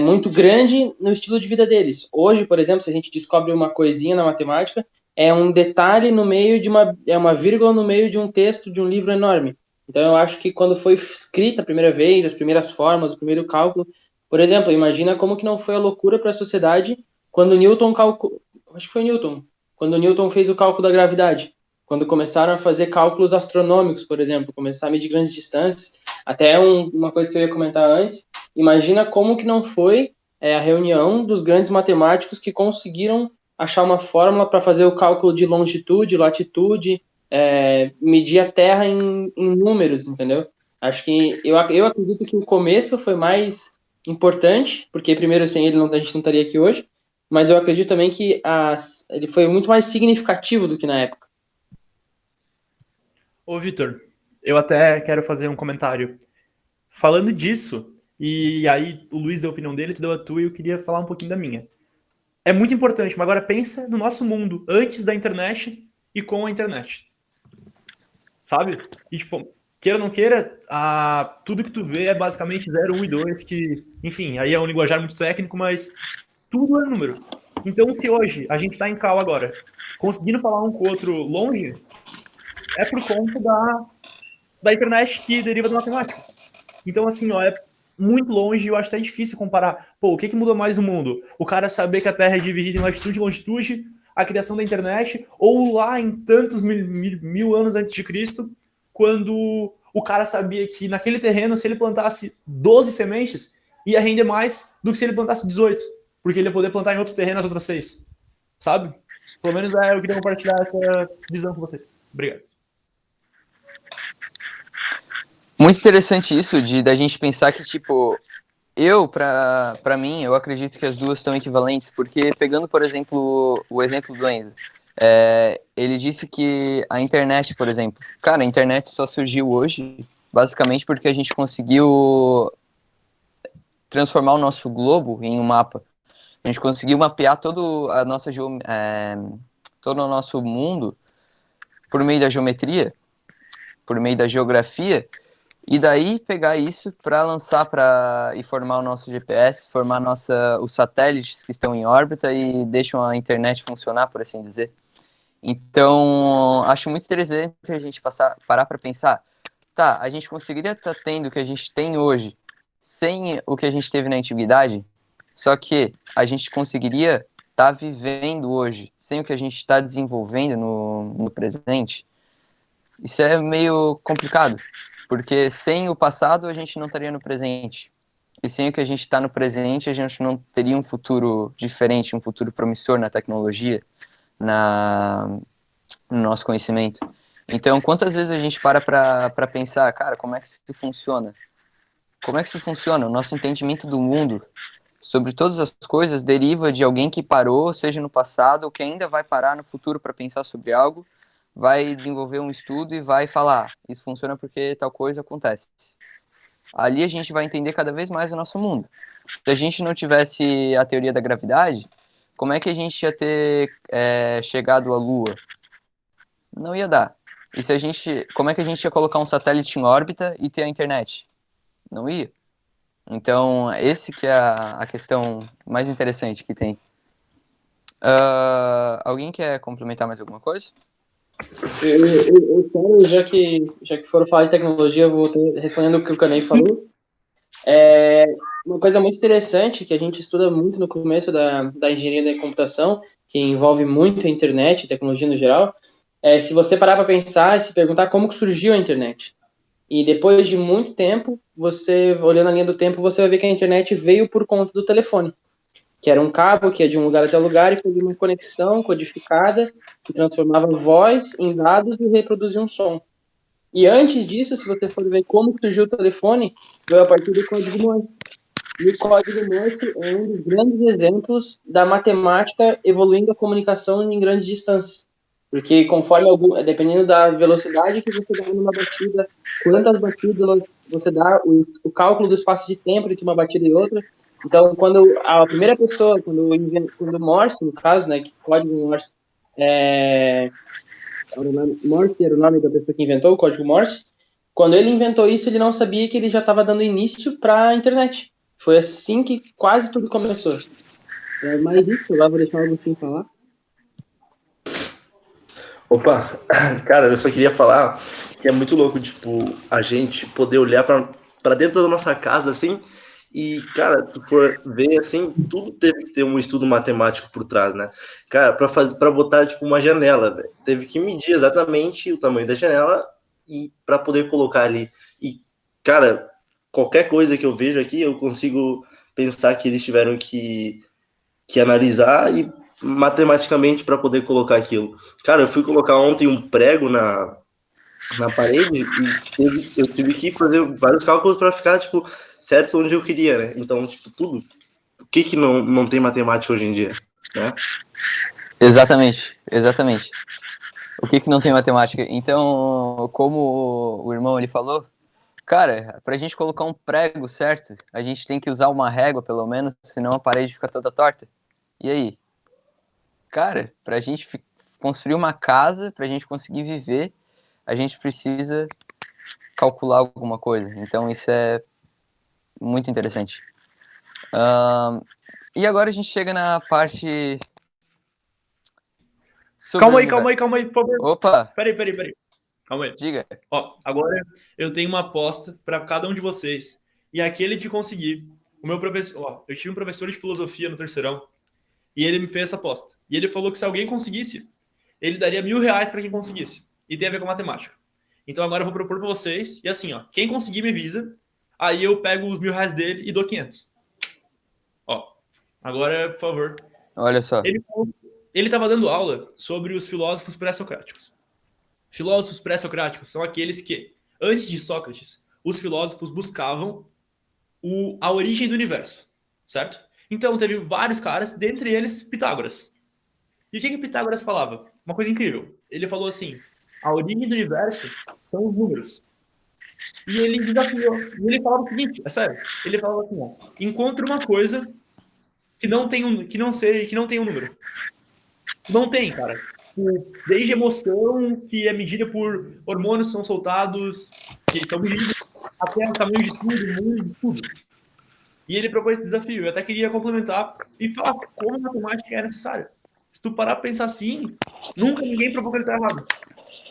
muito grande no estilo de vida deles. Hoje, por exemplo, se a gente descobre uma coisinha na matemática, é um detalhe no meio de uma vírgula no meio de um texto de um livro enorme. Então eu acho que quando foi escrita a primeira vez, as primeiras formas, o primeiro cálculo, por exemplo, imagina como que não foi a loucura para a sociedade quando Newton acho que foi Newton, quando Newton fez o cálculo da gravidade, quando começaram a fazer cálculos astronômicos, por exemplo, começar a medir grandes distâncias, até uma coisa que eu ia comentar antes, imagina como que não foi a reunião dos grandes matemáticos que conseguiram achar uma fórmula para fazer o cálculo de longitude, latitude, medir a Terra em números, entendeu? Acho que eu acredito que o começo foi mais importante, porque primeiro sem ele a gente não estaria aqui hoje, mas eu acredito também que ele foi muito mais significativo do que na época.
Ô, Vitor, eu até quero fazer um comentário. Falando disso, e aí o Luiz deu a opinião dele, tu deu a tua e eu queria falar um pouquinho da minha. É muito importante, mas agora pensa no nosso mundo antes da internet e com a internet. Sabe? E, tipo, queira ou não queira, tudo que tu vê é basicamente 0, 1 e 2, que, enfim, aí é um linguajar muito técnico, mas tudo é número. Então, se hoje a gente tá em call agora, conseguindo falar um com o outro longe, é por conta da internet que deriva da matemática. Então, assim, ó, é muito longe e eu acho até difícil comparar. Pô, o que mudou mais no mundo? O cara saber que a Terra é dividida em latitude e longitude, a criação da internet, ou lá em tantos mil anos antes de Cristo, quando o cara sabia que naquele terreno, se ele plantasse 12 sementes, ia render mais do que se ele plantasse 18, porque ele ia poder plantar em outro terreno as outras 6, sabe? Pelo menos eu queria compartilhar essa visão com vocês. Obrigado.
Muito interessante isso, da gente pensar que, tipo, pra mim, eu acredito que as duas estão equivalentes, porque pegando, por exemplo, o exemplo do Enzo, ele disse que a internet, por exemplo, cara, a internet só surgiu hoje, basicamente porque a gente conseguiu transformar o nosso globo em um mapa. A gente conseguiu mapear todo o nosso mundo por meio da geometria, por meio da geografia, e daí pegar isso para lançar e formar o nosso GPS, formar os satélites que estão em órbita e deixam a internet funcionar, por assim dizer. Então, acho muito interessante a gente parar para pensar, tá, a gente conseguiria estar tendo o que a gente tem hoje sem o que a gente teve na antiguidade, só que a gente conseguiria estar vivendo hoje sem o que a gente está desenvolvendo no presente. Isso é meio complicado, porque sem o passado a gente não estaria no presente. E sem o que a gente está no presente, a gente não teria um futuro diferente, um futuro promissor na tecnologia, no nosso conhecimento. Então, quantas vezes a gente para pensar, cara, como é que isso funciona? Como é que isso funciona? O nosso entendimento do mundo, sobre todas as coisas, deriva de alguém que parou, seja no passado, ou que ainda vai parar no futuro para pensar sobre algo, vai desenvolver um estudo e vai falar, isso funciona porque tal coisa acontece. Ali a gente vai entender cada vez mais o nosso mundo. Se a gente não tivesse a teoria da gravidade, como é que a gente ia ter chegado à Lua? Não ia dar. E como é que a gente ia colocar um satélite em órbita e ter a internet? Não ia. Então, esse que é a questão mais interessante que tem. Alguém quer complementar mais alguma coisa?
Eu quero, já que foram falar de tecnologia, eu vou respondendo o que o Canei falou. Uma coisa muito interessante que a gente estuda muito no começo da engenharia da computação, que envolve muito a internet, tecnologia no geral, se você parar para pensar e se perguntar como que surgiu a internet. E depois de muito tempo, você, olhando a linha do tempo, você vai ver que a internet veio por conta do telefone, que era um cabo que ia de um lugar até lugar e fazia uma conexão codificada que transformava voz em dados e reproduzia um som. E antes disso, se você for ver como surgiu o telefone, veio a partir do código Morse. E o código Morse é um dos grandes exemplos da matemática evoluindo a comunicação em grandes distâncias. Porque dependendo da velocidade que você dá numa batida, quantas batidas você dá, o cálculo do espaço de tempo entre uma batida e outra. Então, quando a primeira pessoa, quando Morse, no caso, né, que código Morse Morse era o nome da pessoa que inventou o código Morse. Quando ele inventou isso, ele não sabia que ele já estava dando início para a internet. Foi assim que quase tudo começou. Mas isso, agora vou deixar o Agostinho falar.
Opa, cara, eu só queria falar que é muito louco, tipo, a gente poder olhar pra dentro da nossa casa, assim, e, cara, tu for ver, assim, tudo teve que ter um estudo matemático por trás, né? Cara, pra botar, tipo, uma janela, velho, teve que medir exatamente o tamanho da janela e pra poder colocar ali. E, cara, qualquer coisa que eu vejo aqui, eu consigo pensar que eles tiveram que analisar e matematicamente para poder colocar aquilo. Cara, eu fui colocar ontem um prego na parede e eu tive que fazer vários cálculos para ficar, tipo, certo onde eu queria, né? Então, tipo, tudo. O que não tem matemática hoje em dia, né?
Exatamente. O que não tem matemática? Então, como o irmão ele falou, cara, pra gente colocar um prego certo, a gente tem que usar uma régua, pelo menos, senão a parede fica toda torta. E aí? Cara, pra gente construir uma casa, pra gente conseguir viver, a gente precisa calcular alguma coisa. Então isso é muito interessante. E agora a gente chega na parte...
Calma aí, por favor.
Opa!
Peraí. Calma aí.
Diga.
Ó, agora eu tenho uma aposta para cada um de vocês. E aquele que conseguir. O meu professor... Ó, eu tive um professor de filosofia no terceirão. E ele me fez essa aposta. E ele falou que se alguém conseguisse, ele daria R$ 1.000 para quem conseguisse. E tem a ver com matemática. Então agora eu vou propor para vocês. E assim, ó, quem conseguir me avisa. Aí eu pego os R$ 1.000 dele e dou 500. Ó, agora, por favor.
Olha só.
Ele estava dando aula sobre os filósofos pré-socráticos. Filósofos pré-socráticos são aqueles que, antes de Sócrates, os filósofos buscavam a origem do universo, certo? Então teve vários caras, dentre eles Pitágoras. E o que Pitágoras falava? Uma coisa incrível. Ele falou assim: a origem do universo são os números. E ele desafiou. E ele falava o seguinte, é sério. Ele falava assim: ó, encontre uma coisa que não tem que não tenha um número. Não tem, cara. Desde emoção, que é medida por hormônios que são soltados, que são medidos até o tamanho de tudo, mundo, de tudo. E ele propôs esse desafio. Eu até queria complementar e falar como a matemática é necessária. Se tu parar pra pensar assim, nunca ninguém provou que ele tá errado.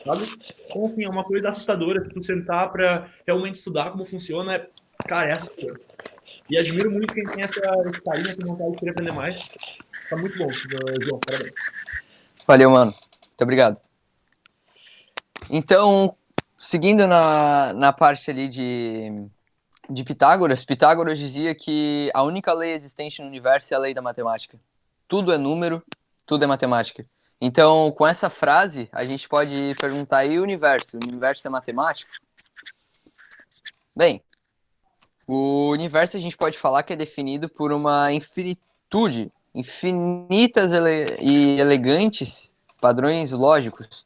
Sabe? Então, assim, é uma coisa assustadora. Se tu sentar pra realmente estudar como funciona, cara, é assustador. E admiro muito quem tem esse carinho, essa vontade de querer aprender mais. Tá muito bom, João. Parabéns.
Valeu, mano. Muito obrigado. Então, seguindo na parte ali de Pitágoras, Pitágoras dizia que a única lei existente no universo é a lei da matemática. Tudo é número, tudo é matemática. Então, com essa frase, a gente pode perguntar, e o universo? O universo é matemático? Bem, o universo a gente pode falar que é definido por uma infinitude, infinitas e elegantes padrões lógicos,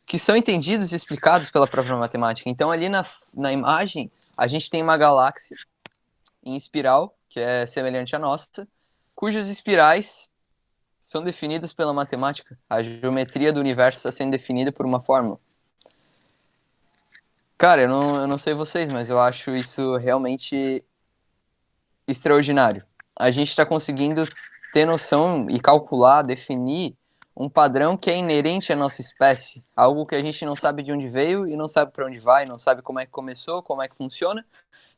que são entendidos e explicados pela própria matemática. Então, ali na imagem, a gente tem uma galáxia em espiral, que é semelhante à nossa, cujas espirais são definidas pela matemática. A geometria do universo está sendo definida por uma fórmula. Cara, eu não sei vocês, mas eu acho isso realmente extraordinário. A gente está conseguindo ter noção e calcular, definir um padrão que é inerente à nossa espécie. Algo que a gente não sabe de onde veio e não sabe para onde vai, não sabe como é que começou, como é que funciona,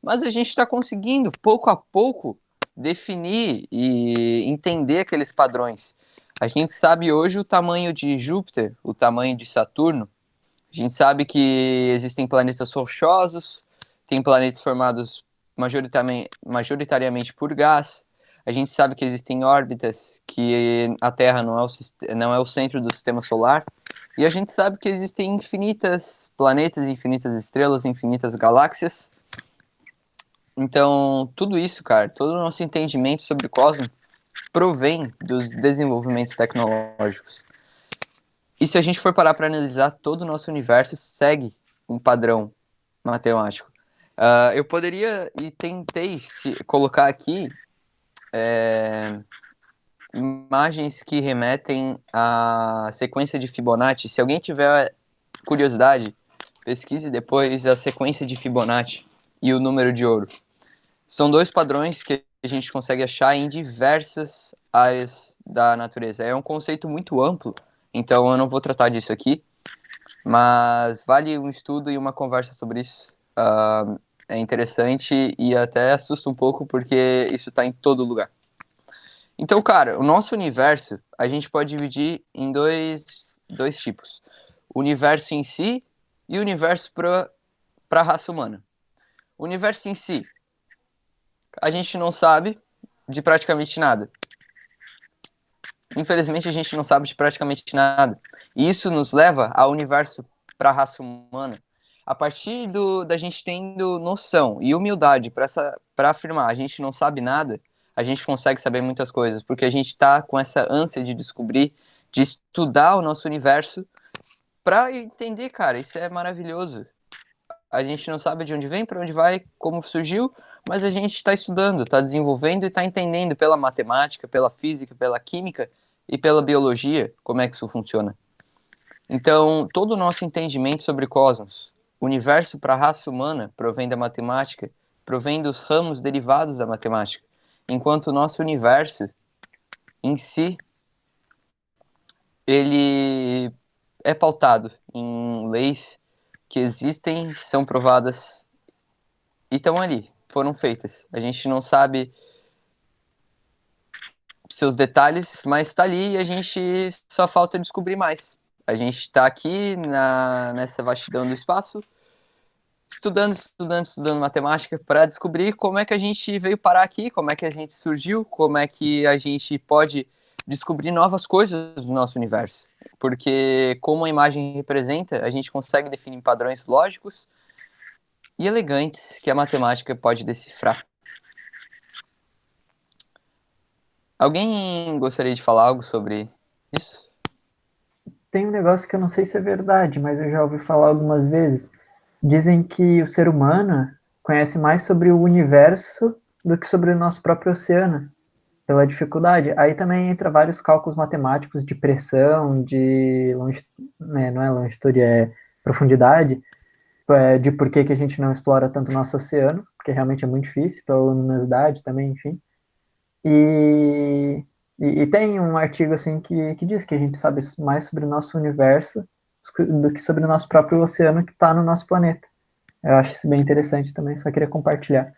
mas a gente está conseguindo, pouco a pouco, definir e entender aqueles padrões. A gente sabe hoje o tamanho de Júpiter, o tamanho de Saturno. A gente sabe que existem planetas rochosos, tem planetas formados majoritariamente por gás. A gente sabe que existem órbitas, que a Terra não é o centro do sistema solar. E a gente sabe que existem infinitas planetas, infinitas estrelas, infinitas galáxias. Então, tudo isso, cara, todo o nosso entendimento sobre o cosmos provém dos desenvolvimentos tecnológicos. E se a gente for parar para analisar, todo o nosso universo segue um padrão matemático. Eu poderia e tentei colocar aqui imagens que remetem à sequência de Fibonacci. Se alguém tiver curiosidade, pesquise depois a sequência de Fibonacci e o número de ouro. São dois padrões que a gente consegue achar em diversas áreas da natureza. É um conceito muito amplo, então eu não vou tratar disso aqui, mas vale um estudo e uma conversa sobre isso. É interessante e até assusta um pouco porque isso está em todo lugar. Então, cara, o nosso universo a gente pode dividir em dois tipos. O universo em si e o universo para a raça humana. O universo em si, a gente não sabe de praticamente nada. Infelizmente, a gente não sabe de praticamente nada. E isso nos leva ao universo para a raça humana. A partir da gente tendo noção e humildade para afirmar a gente não sabe nada, a gente consegue saber muitas coisas, porque a gente está com essa ânsia de descobrir, de estudar o nosso universo para entender, cara, isso é maravilhoso. A gente não sabe de onde vem, para onde vai, como surgiu, mas a gente está estudando, está desenvolvendo e está entendendo pela matemática, pela física, pela química e pela biologia como é que isso funciona. Então, todo o nosso entendimento sobre cosmos, universo para a raça humana, provém da matemática, provém dos ramos derivados da matemática, enquanto o nosso universo em si, ele é pautado em leis que existem, são provadas e estão ali, foram feitas. A gente não sabe seus detalhes, mas está ali e a gente só falta descobrir mais. A gente está aqui nessa vastidão do espaço, estudando matemática para descobrir como é que a gente veio parar aqui, como é que a gente surgiu, como é que a gente pode descobrir novas coisas do nosso universo. Porque como a imagem representa, a gente consegue definir padrões lógicos e elegantes que a matemática pode decifrar. Alguém gostaria de falar algo sobre isso?
Tem um negócio que eu não sei se é verdade, mas eu já ouvi falar algumas vezes. Dizem que o ser humano conhece mais sobre o universo do que sobre o nosso próprio oceano, pela dificuldade. Aí também entra vários cálculos matemáticos de pressão, de né, não é longitude, é profundidade, de por que a gente não explora tanto o nosso oceano, porque realmente é muito difícil, pela luminosidade também, enfim. E tem um artigo assim que diz que a gente sabe mais sobre o nosso universo do que sobre o nosso próprio oceano que está no nosso planeta. Eu acho isso bem interessante também, só queria compartilhar.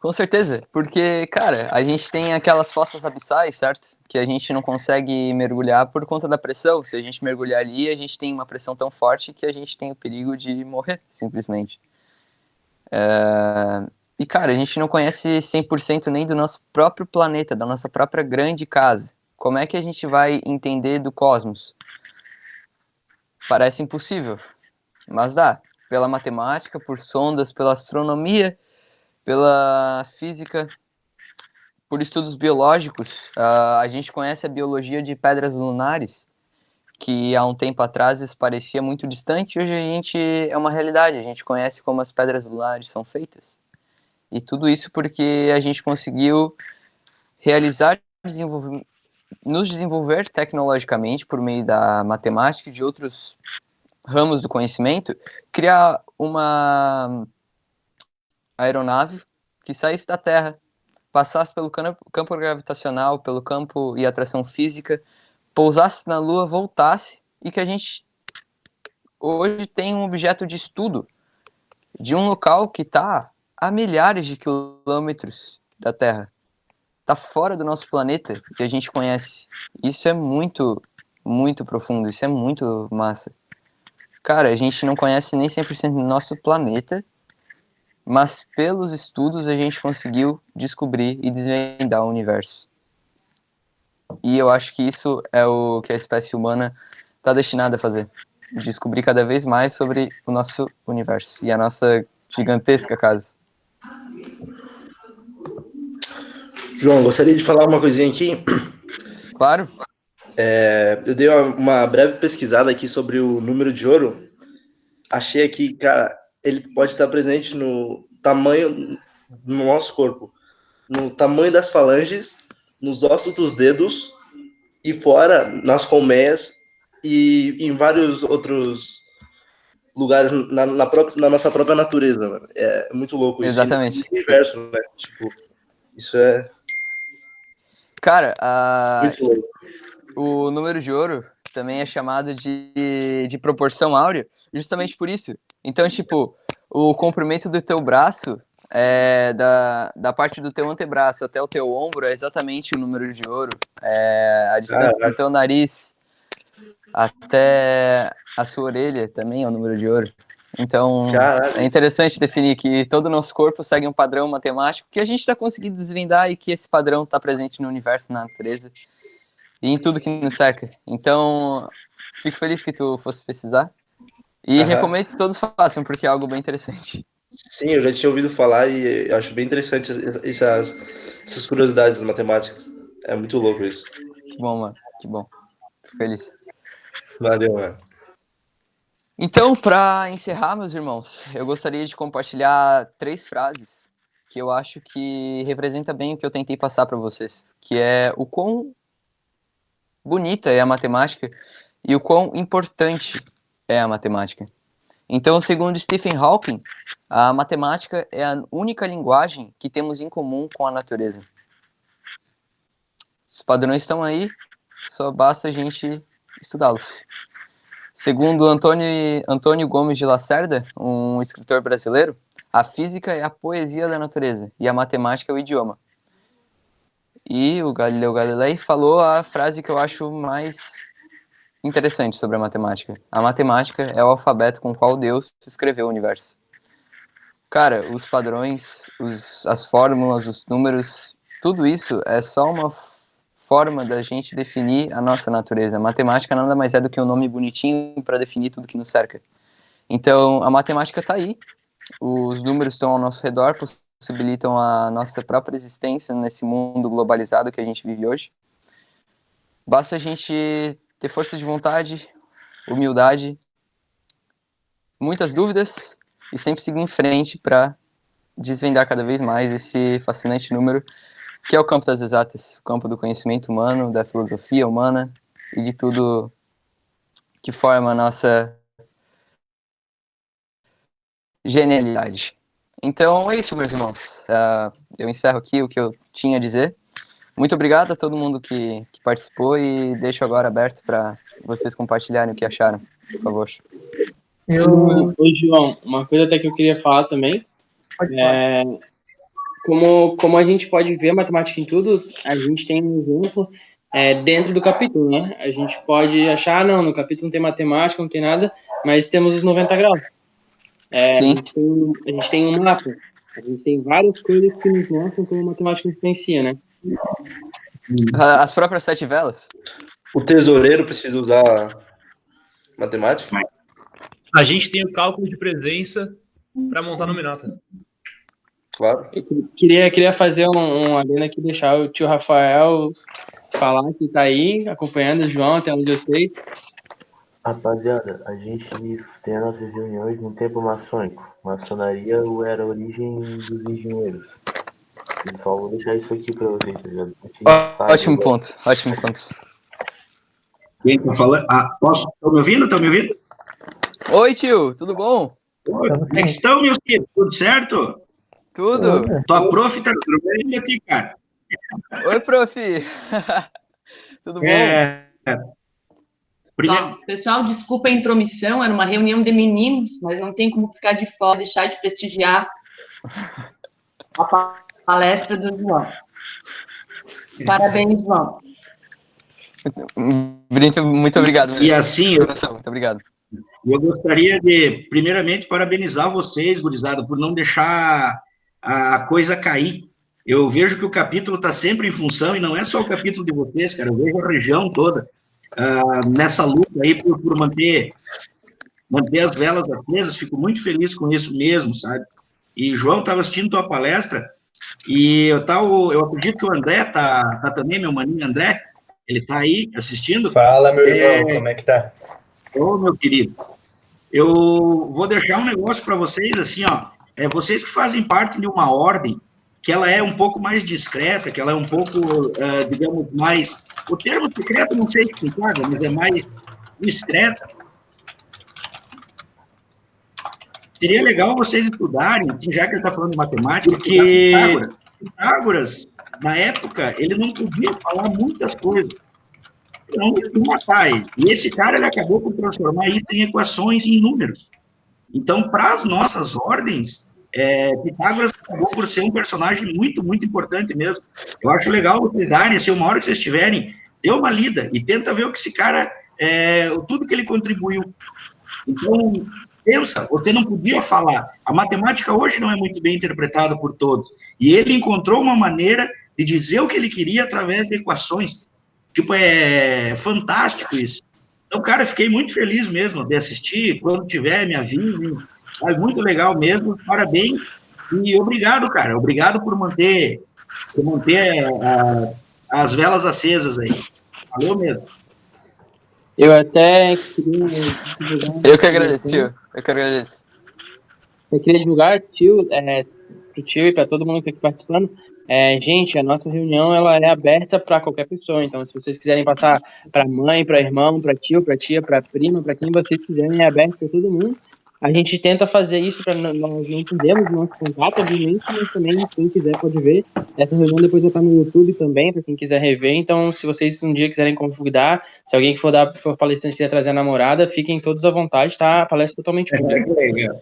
Com certeza, porque, cara, a gente tem aquelas fossas abissais, certo? Que a gente não consegue mergulhar por conta da pressão. Se a gente mergulhar ali, a gente tem uma pressão tão forte que a gente tem o perigo de morrer, simplesmente. E, cara, a gente não conhece 100% nem do nosso próprio planeta, da nossa própria grande casa. Como é que a gente vai entender do cosmos? Parece impossível, mas dá. Pela matemática, por sondas, pela astronomia, pela física, por estudos biológicos. A gente conhece a biologia de pedras lunares, que há um tempo atrás isso parecia muito distante, hoje a gente é uma realidade, a gente conhece como as pedras lunares são feitas. E tudo isso porque a gente conseguiu realizar, nos desenvolver tecnologicamente por meio da matemática e de outros ramos do conhecimento, criar uma aeronave que saísse da Terra, passasse pelo campo gravitacional, pelo campo e atração física, pousasse na Lua, voltasse, e que a gente hoje tem um objeto de estudo de um local que está a milhares de quilômetros da Terra. Está fora do nosso planeta que a gente conhece. Isso é muito, muito profundo, isso é muito massa. Cara, a gente não conhece nem 100% do nosso planeta, mas pelos estudos a gente conseguiu descobrir e desvendar o universo. E eu acho que isso é o que a espécie humana está destinada a fazer. Descobrir cada vez mais sobre o nosso universo e a nossa gigantesca casa.
João, gostaria de falar uma coisinha aqui.
Claro.
Eu dei uma breve pesquisada aqui sobre o número de ouro. Achei aqui, cara, ele pode estar presente no tamanho do nosso corpo, no tamanho das falanges, nos ossos dos dedos e fora nas colmeias e em vários outros lugares na nossa própria natureza, mano. É muito louco isso.
Exatamente.
No universo, né? Tipo, isso é...
Cara,
muito louco.
O número de ouro também é chamado de proporção áurea, justamente por isso. Então, tipo, o comprimento do teu braço, da parte do teu antebraço até o teu ombro, é exatamente o número de ouro. A distância do teu nariz até a sua orelha também é o número de ouro. Então, é interessante definir que todo o nosso corpo segue um padrão matemático que a gente está conseguindo desvendar e que esse padrão está presente no universo, na natureza e em tudo que nos cerca. Então, fico feliz que tu fosse pesquisar e recomendo que todos façam, porque é algo bem interessante.
Sim, eu já tinha ouvido falar e acho bem interessante essas curiosidades matemáticas. É muito louco isso.
Que bom, mano. Que bom. Fico feliz.
Valeu, mano.
Então, para encerrar, meus irmãos, eu gostaria de compartilhar 3 frases que eu acho que representa bem o que eu tentei passar para vocês, que é o quão bonita é a matemática e o quão importante é a matemática. Então, segundo Stephen Hawking, a matemática é a única linguagem que temos em comum com a natureza. Os padrões estão aí, só basta a gente estudá-los. Segundo Antônio Gomes de Lacerda, um escritor brasileiro, a física é a poesia da natureza e a matemática é o idioma. E o Galileu Galilei falou a frase que eu acho mais interessante sobre a matemática. A matemática é o alfabeto com o qual Deus escreveu o universo. Cara, os padrões, as fórmulas, os números, tudo isso é só uma forma da gente definir a nossa natureza. A matemática nada mais é do que um nome bonitinho para definir tudo que nos cerca. Então, a matemática está aí, os números estão ao nosso redor, possibilitam a nossa própria existência nesse mundo globalizado que a gente vive hoje. Basta a gente ter força de vontade, humildade, muitas dúvidas e sempre seguir em frente para desvendar cada vez mais esse fascinante número que é o campo das exatas, o campo do conhecimento humano, da filosofia humana e de tudo que forma a nossa genialidade. Então é isso, meus irmãos. Eu encerro aqui o que eu tinha a dizer. Muito obrigado a todo mundo que participou e deixo agora aberto para vocês compartilharem o que acharam, por favor.
Oi, João, uma coisa até que eu queria falar também, como a gente pode ver a matemática em tudo, a gente tem um exemplo dentro do capítulo, né? A gente pode achar, não, no capítulo não tem matemática, não tem nada, mas temos os 90 graus. A gente tem um mapa, a gente tem várias coisas que nos mostram como a matemática influencia, né?
As próprias 7 velas?
O tesoureiro precisa usar matemática?
A gente tem o cálculo de presença para montar nominata.
Claro.
Eu queria fazer um adendo aqui, deixar o tio Rafael falar que tá aí, acompanhando o João, até onde eu sei.
Rapaziada, a gente tem as nossas reuniões no tempo maçônico. Maçonaria era a origem dos engenheiros. Eu só vou deixar isso aqui pra vocês, tá ligado?
Ótimo ponto, ótimo ponto.
Quem tá falando? Estão me ouvindo? Estão me ouvindo?
Oi, tio, tudo bom?
Oi, como é que estão, meus filhos? Tudo certo?
Tudo.
Tua prof tá trabalhando aqui, cara.
Oi, prof. Tudo bom?
Pessoal, desculpa a intromissão, era uma reunião de meninos, mas não tem como ficar de fora, deixar de prestigiar a palestra do João. Parabéns, João.
Muito obrigado.
E assim,
muito obrigado.
Eu gostaria de, primeiramente, parabenizar vocês, gurizada, por não deixar a coisa cair. Eu vejo que o capítulo está sempre em função, e não é só o capítulo de vocês, cara, eu vejo a região toda nessa luta aí por manter as velas acesas. Fico muito feliz com isso mesmo, sabe? E, João, estava assistindo tua palestra, e eu acredito que o André tá também, meu maninho André, ele tá aí assistindo.
Fala, meu irmão, como é que tá?
Ô, meu querido, eu vou deixar um negócio para vocês, assim, ó, vocês que fazem parte de uma ordem, que ela é um pouco mais discreta, que ela é um pouco, digamos, mais, o termo secreto não sei se enquadra, mas é mais discreta. Seria legal vocês estudarem, assim, já que ele está falando de matemática, porque Pitágoras, na época, ele não podia falar muitas coisas. Não matar ele. E esse cara, ele acabou por transformar isso em equações em números. Então, para as nossas ordens, Pitágoras acabou por ser um personagem muito, muito importante mesmo. Eu acho legal vocês darem, assim, uma hora que vocês tiverem, dê uma lida e tenta ver o que esse cara, tudo que ele contribuiu. Então, pensa, você não podia falar. A matemática hoje não é muito bem interpretada por todos. E ele encontrou uma maneira de dizer o que ele queria através de equações. Tipo, é fantástico isso. Então, cara, fiquei muito feliz mesmo de assistir. Quando tiver, me avise. É muito legal mesmo. Parabéns. E obrigado, cara. Obrigado por manter as velas acesas aí. Valeu mesmo.
Eu até queria...
Eu que agradeço, tio. Eu que agradeço.
Eu queria divulgar, tio, pro tio e para todo mundo que está aqui participando. Gente, a nossa reunião ela é aberta para qualquer pessoa, então se vocês quiserem passar para mãe, para irmão, para tio, para tia, para prima, para quem vocês quiserem, é aberto para todo mundo. A gente tenta fazer isso para nós não perdermos nosso contato, obviamente, mas também quem quiser pode ver. Essa reunião depois vai estar no YouTube também, para quem quiser rever. Então, se vocês um dia quiserem convidar, se alguém que for palestrante quiser trazer a namorada, fiquem todos à vontade, tá? A palestra é totalmente pública.
Legal.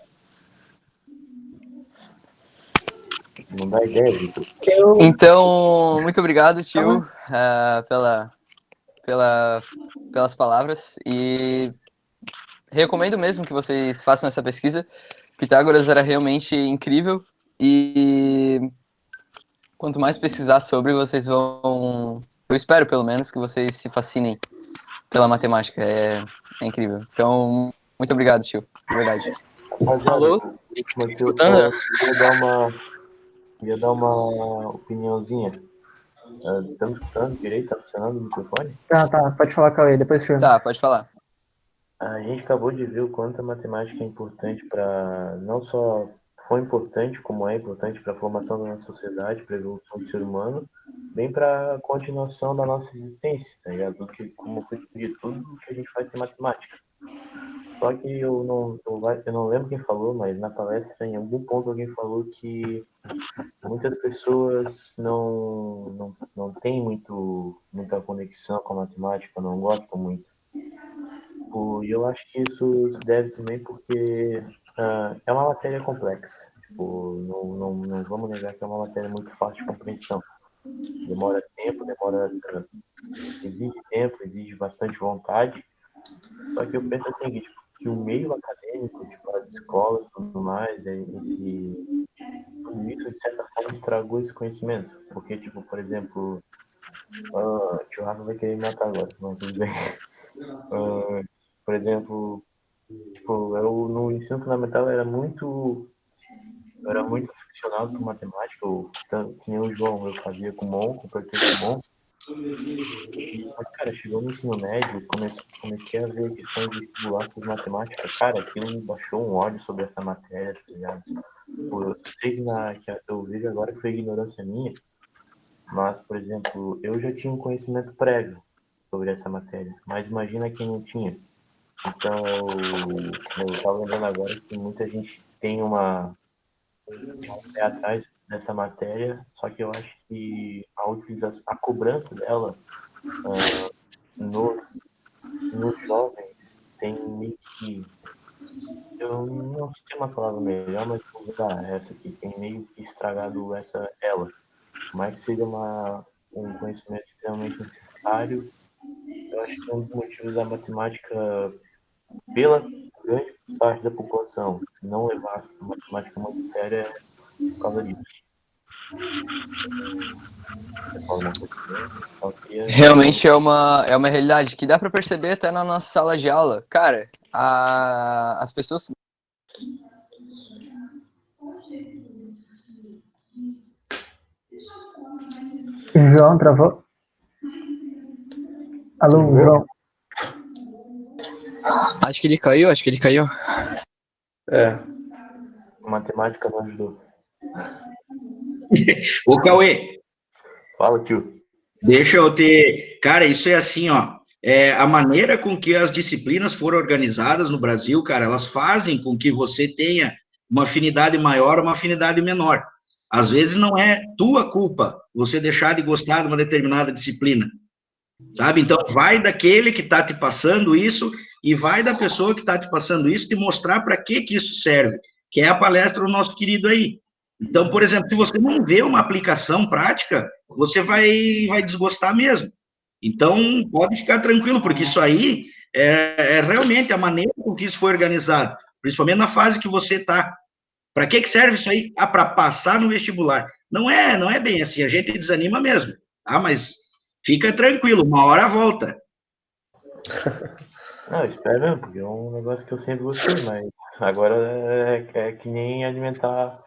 Não dá ideia, Vitor.
Então, muito obrigado, tio, pelas palavras. E recomendo mesmo que vocês façam essa pesquisa. Pitágoras era realmente incrível. E quanto mais pesquisar sobre, vocês vão... Eu espero, pelo menos, que vocês se fascinem pela matemática. É incrível. Então, muito obrigado, tio. De verdade.
Rapaziada,
escutando?
eu ia dar uma opiniãozinha. Estamos escutando direito? Tá funcionando o microfone?
Tá. Pode falar, Cauê. Depois chama.
Tá, pode falar.
A gente acabou de ver o quanto a matemática é importante para... Não só foi importante, como é importante para a formação da nossa sociedade, para a evolução do ser humano, bem para a continuação da nossa existência, tá ligado? Porque, como foi dito, tudo que a gente faz tem matemática. Só que eu não lembro quem falou, mas na palestra, em algum ponto, alguém falou que muitas pessoas não têm muita conexão com a matemática, não gostam muito. E eu acho que isso se deve também porque é uma matéria complexa. Não vamos negar que é uma matéria muito fácil de compreensão. Demora tempo, exige tempo, exige bastante vontade. Só que eu penso assim, que o meio acadêmico, as escolas e tudo mais, tudo isso, de certa forma, estragou esse conhecimento. Porque, por exemplo, o tio Rafa vai querer me matar agora, mas tudo bem. Por exemplo, eu no ensino fundamental eu era muito aficionado por matemática, que nem o João, eu fazia Kumon, completei Kumon. Mas, cara, chegou no ensino médio, comecei a ver questões de vestibular por matemática. Cara, aquilo me baixou um ódio sobre essa matéria, tá ligado? Eu sei que eu vejo agora que foi ignorância minha, mas, por exemplo, eu já tinha um conhecimento prévio sobre essa matéria, mas imagina quem não tinha. Então, eu estava lembrando agora que muita gente tem um pé atrás dessa matéria, só que eu acho que a cobrança dela nos jovens tem meio que... Eu não sei uma palavra melhor, mas vou usar essa aqui. Tem meio que estragado ela. Mas que seja um conhecimento extremamente necessário. Eu acho que é um dos motivos da matemática, pela grande parte da população, não levar a matemática muito séria é por causa disso.
Realmente é uma realidade que dá para perceber até na nossa sala de aula. Cara, as pessoas...
João, travou? Alô, João?
Acho que ele caiu.
A matemática não ajudou.
Ô, Cauê.
Fala, tio.
Deixa eu ter... Cara, isso é assim, ó. A maneira com que as disciplinas foram organizadas no Brasil, cara, elas fazem com que você tenha uma afinidade maior ou uma afinidade menor. Às vezes não é tua culpa você deixar de gostar de uma determinada disciplina, sabe? Então, vai daquele que está te passando isso e vai da pessoa que está te passando isso te mostrar para que isso serve, que é a palestra do nosso querido aí. Então, por exemplo, se você não vê uma aplicação prática, você vai desgostar mesmo. Então, pode ficar tranquilo, porque isso aí é realmente a maneira com que isso foi organizado, principalmente na fase que você está. Para que serve isso aí? Para passar no vestibular. Não é bem assim, a gente desanima mesmo. Mas fica tranquilo, uma hora volta.
Não, espero mesmo, porque é um negócio que eu sempre gostei, mas agora é que nem alimentar...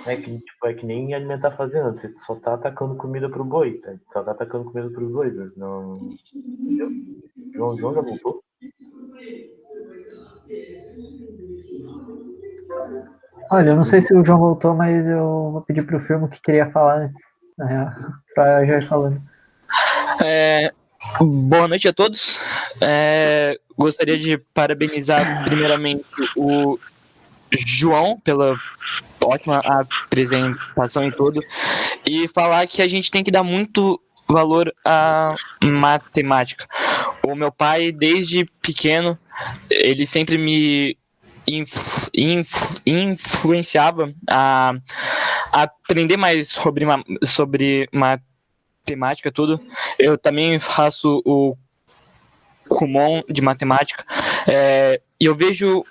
É que nem alimentar fazenda, você só tá atacando comida pro boi, tá? Só tá atacando comida pros bois, não... Entendeu? João já voltou?
Olha, eu não sei se o João voltou, mas eu vou pedir pro filme que queria falar antes, na real, pra já ir falando.
Boa noite a todos. Gostaria de parabenizar primeiramente o João pela ótima apresentação e tudo, e falar que a gente tem que dar muito valor à matemática. O meu pai, desde pequeno, ele sempre me influenciava aprender mais sobre matemática, tudo. Eu também faço o Kumon de matemática, e eu vejo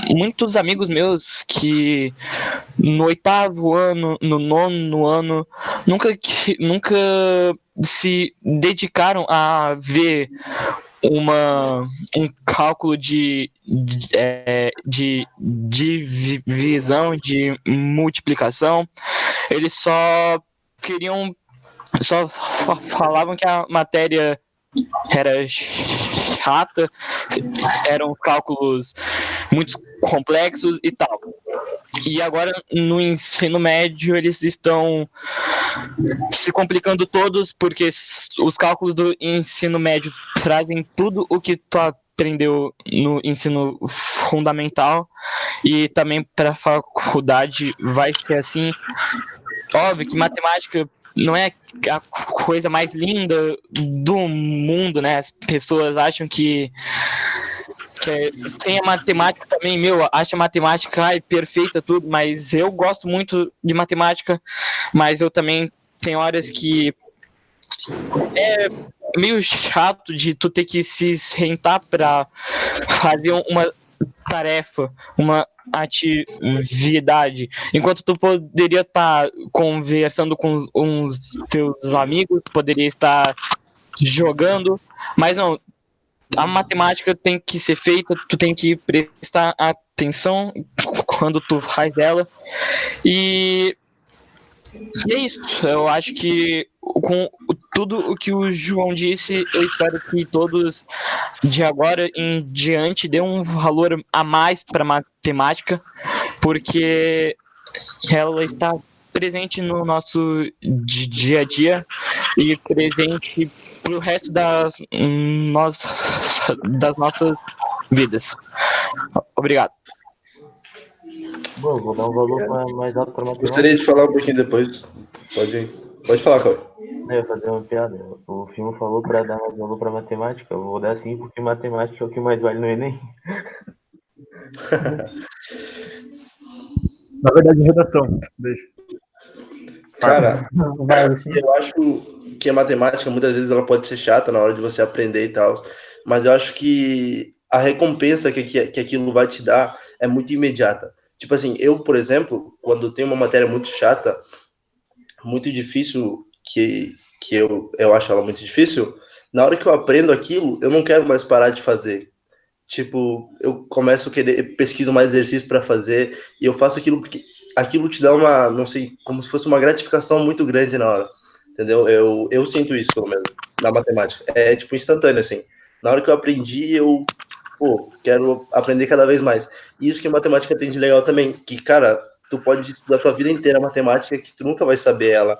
muitos amigos meus que no 8º ano, no 9º ano, nunca se dedicaram a ver um cálculo de divisão, de multiplicação. Eles só falavam que a matéria era chata, eram cálculos muito complexos e tal. E agora no ensino médio eles estão se complicando todos, porque os cálculos do ensino médio trazem tudo o que tu aprendeu no ensino fundamental, e também para a faculdade vai ser assim. Óbvio que matemática não é a coisa mais linda do mundo, né? As pessoas acham que tem a matemática também, acha a matemática perfeita, tudo, mas eu gosto muito de matemática, mas eu também tenho horas que é meio chato de tu ter que se sentar para fazer uma tarefa, uma atividade, enquanto tu poderia estar conversando com uns teus amigos, poderia estar jogando, mas não, a matemática tem que ser feita, tu tem que prestar atenção quando tu faz ela, e é isso. Eu acho que com tudo o que o João disse, eu espero que todos de agora em diante dêem um valor a mais para matemática, porque ela está presente no nosso dia a dia e presente para o resto das nossas vidas. Obrigado.
Bom, vou dar um valor mais alto para matemática.
Gostaria de falar um pouquinho depois. Pode falar, Cauê.
Eu ia fazer uma piada. O filme falou para dar mais valor para matemática. Eu vou dar sim, porque matemática é o que mais vale no Enem.
Na verdade, redação. Beijo.
Cara, eu acho que a matemática, muitas vezes, ela pode ser chata na hora de você aprender e tal, mas eu acho que a recompensa que aquilo vai te dar é muito imediata. Tipo assim, eu, por exemplo, quando tenho uma matéria muito chata, muito difícil, que eu acho ela muito difícil, na hora que eu aprendo aquilo, eu não quero mais parar de fazer. Tipo, eu começo a querer, pesquiso mais exercícios para fazer, e eu faço aquilo porque aquilo te dá uma, não sei, como se fosse uma gratificação muito grande na hora, entendeu? Eu sinto isso, pelo menos, na matemática. É, tipo, instantâneo, assim. Na hora que eu aprendi, eu, quero aprender cada vez mais. E isso que a matemática tem de legal também, que, cara, tu pode estudar a tua vida inteira a matemática, que tu nunca vai saber ela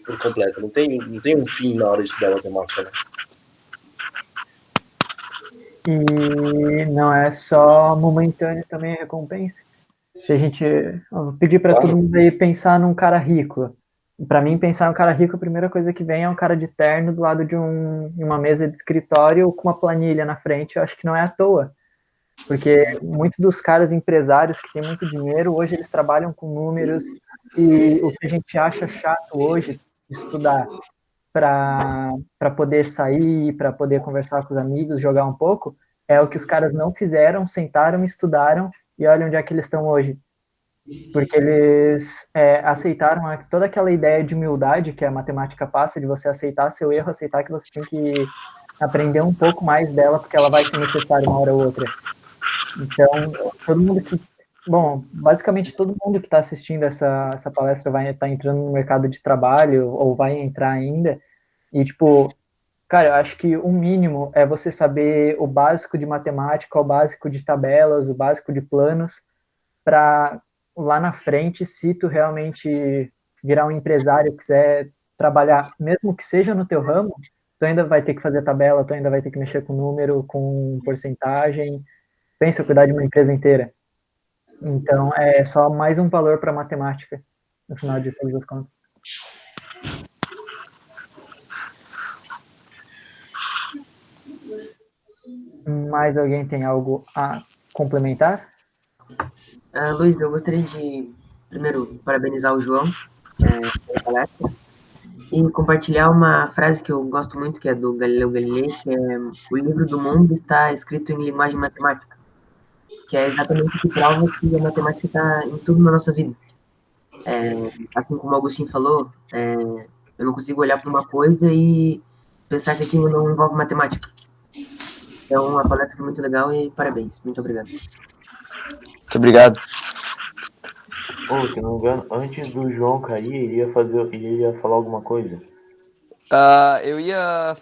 por completo. Não tem um fim na hora de estudar matemática, né?
E não é só momentâneo também a recompensa. Se a gente pedir para todo mundo aí pensar num cara rico. Para mim, pensar num cara rico, a primeira coisa que vem é um cara de terno do lado de uma mesa de escritório com uma planilha na frente. Eu acho que não é à toa. Porque muitos dos caras empresários que têm muito dinheiro, hoje eles trabalham com números, e o que a gente acha chato hoje, estudar para poder sair, para poder conversar com os amigos, jogar um pouco, é o que os caras não fizeram, sentaram, estudaram, e olha onde é que eles estão hoje. Porque eles aceitaram toda aquela ideia de humildade que a matemática passa, de você aceitar seu erro, aceitar que você tem que aprender um pouco mais dela, porque ela vai ser necessária uma hora ou outra. Então, todo mundo que... Bom, basicamente todo mundo que está assistindo essa palestra vai estar entrando no mercado de trabalho, ou vai entrar ainda, e tipo, cara, eu acho que o mínimo é você saber o básico de matemática, o básico de tabelas, o básico de planos, para lá na frente, se tu realmente virar um empresário, quiser trabalhar, mesmo que seja no teu ramo, tu ainda vai ter que fazer tabela, tu ainda vai ter que mexer com número, com porcentagem, pensa cuidar de uma empresa inteira. Então, é só mais um valor para matemática, no final de todas as contas. Mais alguém tem algo a complementar?
Luiz, eu gostaria de primeiro, parabenizar o João pela palestra e compartilhar uma frase que eu gosto muito, que é do Galileu Galilei, que é: o livro do mundo está escrito em linguagem matemática, que é exatamente o que prova que a matemática está em tudo na nossa vida. Assim como o Agostinho falou, eu não consigo olhar para uma coisa e pensar que aquilo não envolve matemática. Então, a palestra foi muito legal e parabéns. Muito obrigado.
Muito obrigado.
Se não me engano, antes do João cair, ele ia falar alguma coisa.
Eu ia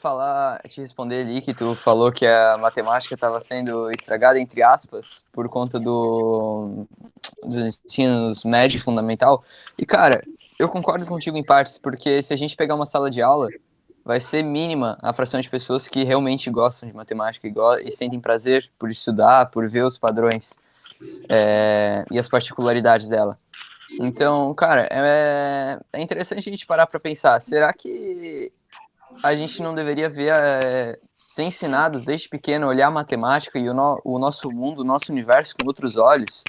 te responder ali que tu falou que a matemática estava sendo estragada, entre aspas, por conta dos ensinos médio e fundamental. E, cara, eu concordo contigo em partes, porque se a gente pegar uma sala de aula, vai ser mínima a fração de pessoas que realmente gostam de matemática e sentem prazer por estudar, por ver os padrões e as particularidades dela. Então, cara, é interessante a gente parar para pensar, será que a gente não deveria ser ensinados desde pequeno a olhar a matemática e o nosso mundo, o nosso universo com outros olhos?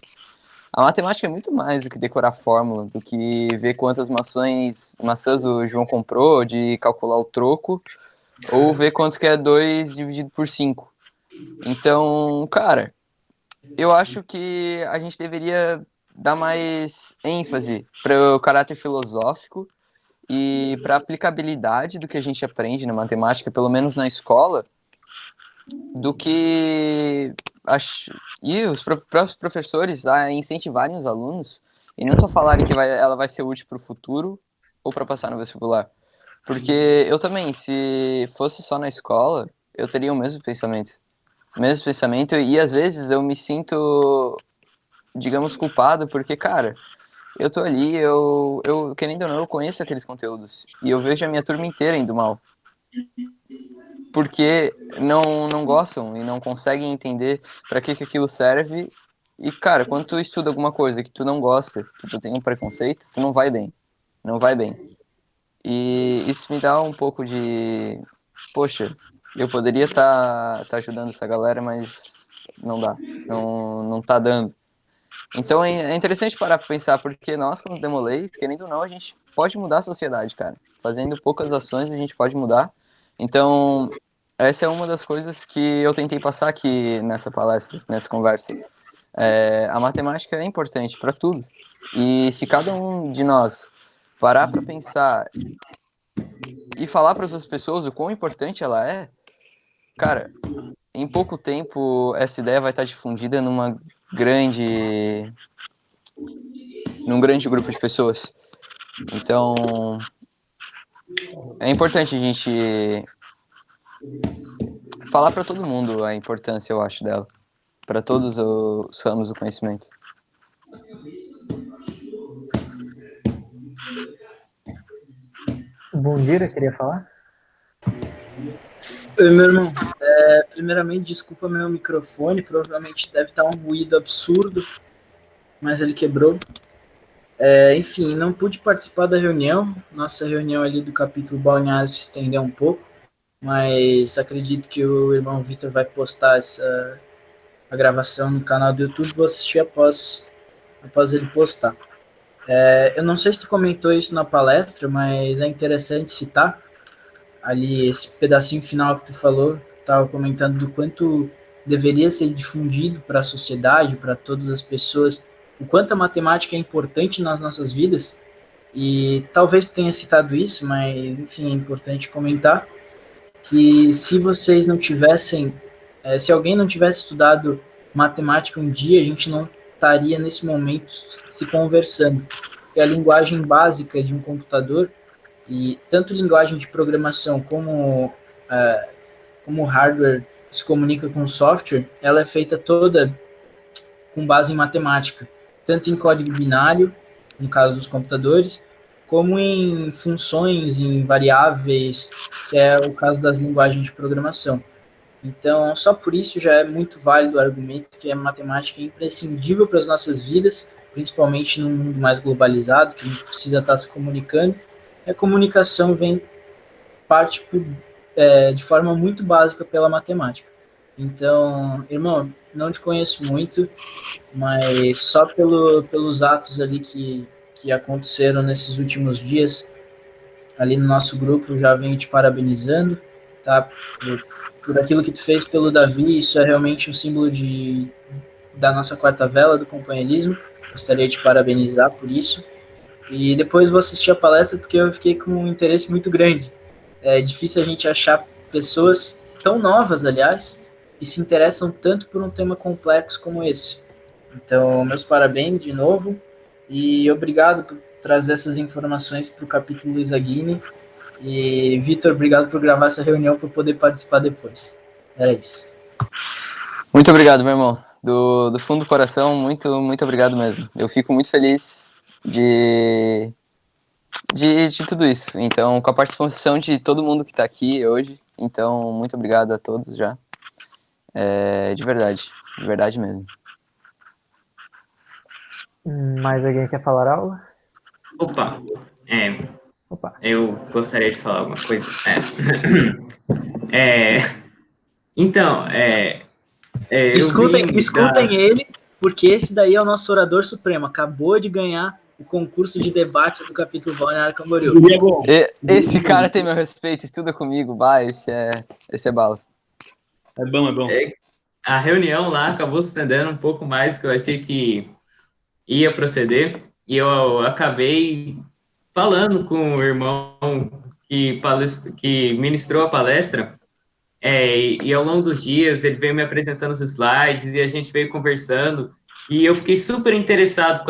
A matemática é muito mais do que decorar fórmula, do que ver quantas maçãs o João comprou, de calcular o troco, ou ver quanto que é 2 dividido por 5. Então, cara, eu acho que a gente deveria dar mais ênfase para o caráter filosófico e para a aplicabilidade do que a gente aprende na matemática, pelo menos na escola, do que os próprios professores a incentivarem os alunos e não só falarem que ela vai ser útil para o futuro ou para passar no vestibular. Porque eu também, se fosse só na escola, eu teria o mesmo pensamento. E às vezes eu me sinto, digamos, culpado, porque, cara, eu tô ali, eu querendo ou não, eu conheço aqueles conteúdos. E eu vejo a minha turma inteira indo mal. Porque não gostam e não conseguem entender para que aquilo serve. E, cara, quando tu estuda alguma coisa que tu não gosta, que tu tem um preconceito, tu não vai bem. Não vai bem. E isso me dá um pouco de... Poxa, eu poderia estar ajudando essa galera, mas não dá. Não tá dando. Então é interessante parar para pensar, porque nós, como Demolês, querendo ou não, a gente pode mudar a sociedade, cara. Fazendo poucas ações, a gente pode mudar. Então, essa é uma das coisas que eu tentei passar aqui nessa palestra, nessa conversa. A matemática é importante para tudo. E se cada um de nós parar para pensar e falar para as outras pessoas o quão importante ela é, cara, em pouco tempo essa ideia vai estar difundida num grande grupo de pessoas. Então, é importante a gente falar para todo mundo a importância, eu acho, dela, para todos os ramos do conhecimento.
Bom dia, queria falar?
Oi, meu irmão. Primeiramente, desculpa meu microfone, provavelmente deve estar um ruído absurdo, mas ele quebrou. Enfim, não pude participar da reunião. Nossa reunião ali do capítulo Balneário se estendeu um pouco, mas acredito que o irmão Vitor vai postar a gravação no canal do YouTube. Vou assistir após ele postar. Eu não sei se tu comentou isso na palestra, mas é interessante citar ali esse pedacinho final que tu falou. Estava comentando do quanto deveria ser difundido para a sociedade, para todas as pessoas, o quanto a matemática é importante nas nossas vidas. E talvez tu tenha citado isso, mas enfim, é importante comentar que se vocês não tivessem, se alguém não tivesse estudado matemática um dia, a gente não estaria nesse momento se conversando. E a linguagem básica de um computador, e tanto linguagem de programação como hardware se comunica com software, ela é feita toda com base em matemática, tanto em código binário, no caso dos computadores, como em funções, em variáveis, que é o caso das linguagens de programação. Então, só por isso já é muito válido o argumento que a matemática é imprescindível para as nossas vidas, principalmente num mundo mais globalizado, que a gente precisa estar se comunicando. E a comunicação parte de forma muito básica pela matemática. Então, irmão, não te conheço muito, mas só pelos atos ali que aconteceram nesses últimos dias, ali no nosso grupo, já venho te parabenizando, tá? Por aquilo que tu fez pelo Davi, isso é realmente um símbolo da nossa quarta vela do companheirismo. Gostaria de te parabenizar por isso. E depois vou assistir a palestra porque eu fiquei com um interesse muito grande. É difícil a gente achar pessoas tão novas, aliás, que se interessam tanto por um tema complexo como esse. Então, meus parabéns de novo e obrigado por trazer essas informações para o capítulo Luiza Guini. E, Vitor, obrigado por gravar essa reunião para poder participar depois. Era isso.
Muito obrigado, meu irmão. Do fundo do coração, muito obrigado mesmo. Eu fico muito feliz de tudo isso. Então, com a participação de todo mundo que está aqui hoje. Então, muito obrigado a todos já. De verdade mesmo.
Mais alguém quer falar algo?
Opa, eu gostaria de falar alguma coisa. Então,
escutem ele, porque esse daí é o nosso orador supremo. Acabou de ganhar o concurso de debate do capítulo Balneário Camboriú.
Esse cara tem meu respeito, estuda comigo, vai, esse é bala.
É bom.
A reunião lá acabou se estendendo um pouco mais do que eu achei que ia proceder, e eu acabei falando com o irmão que ministrou a palestra, e ao longo dos dias ele veio me apresentando os slides, e a gente veio conversando, e eu fiquei super interessado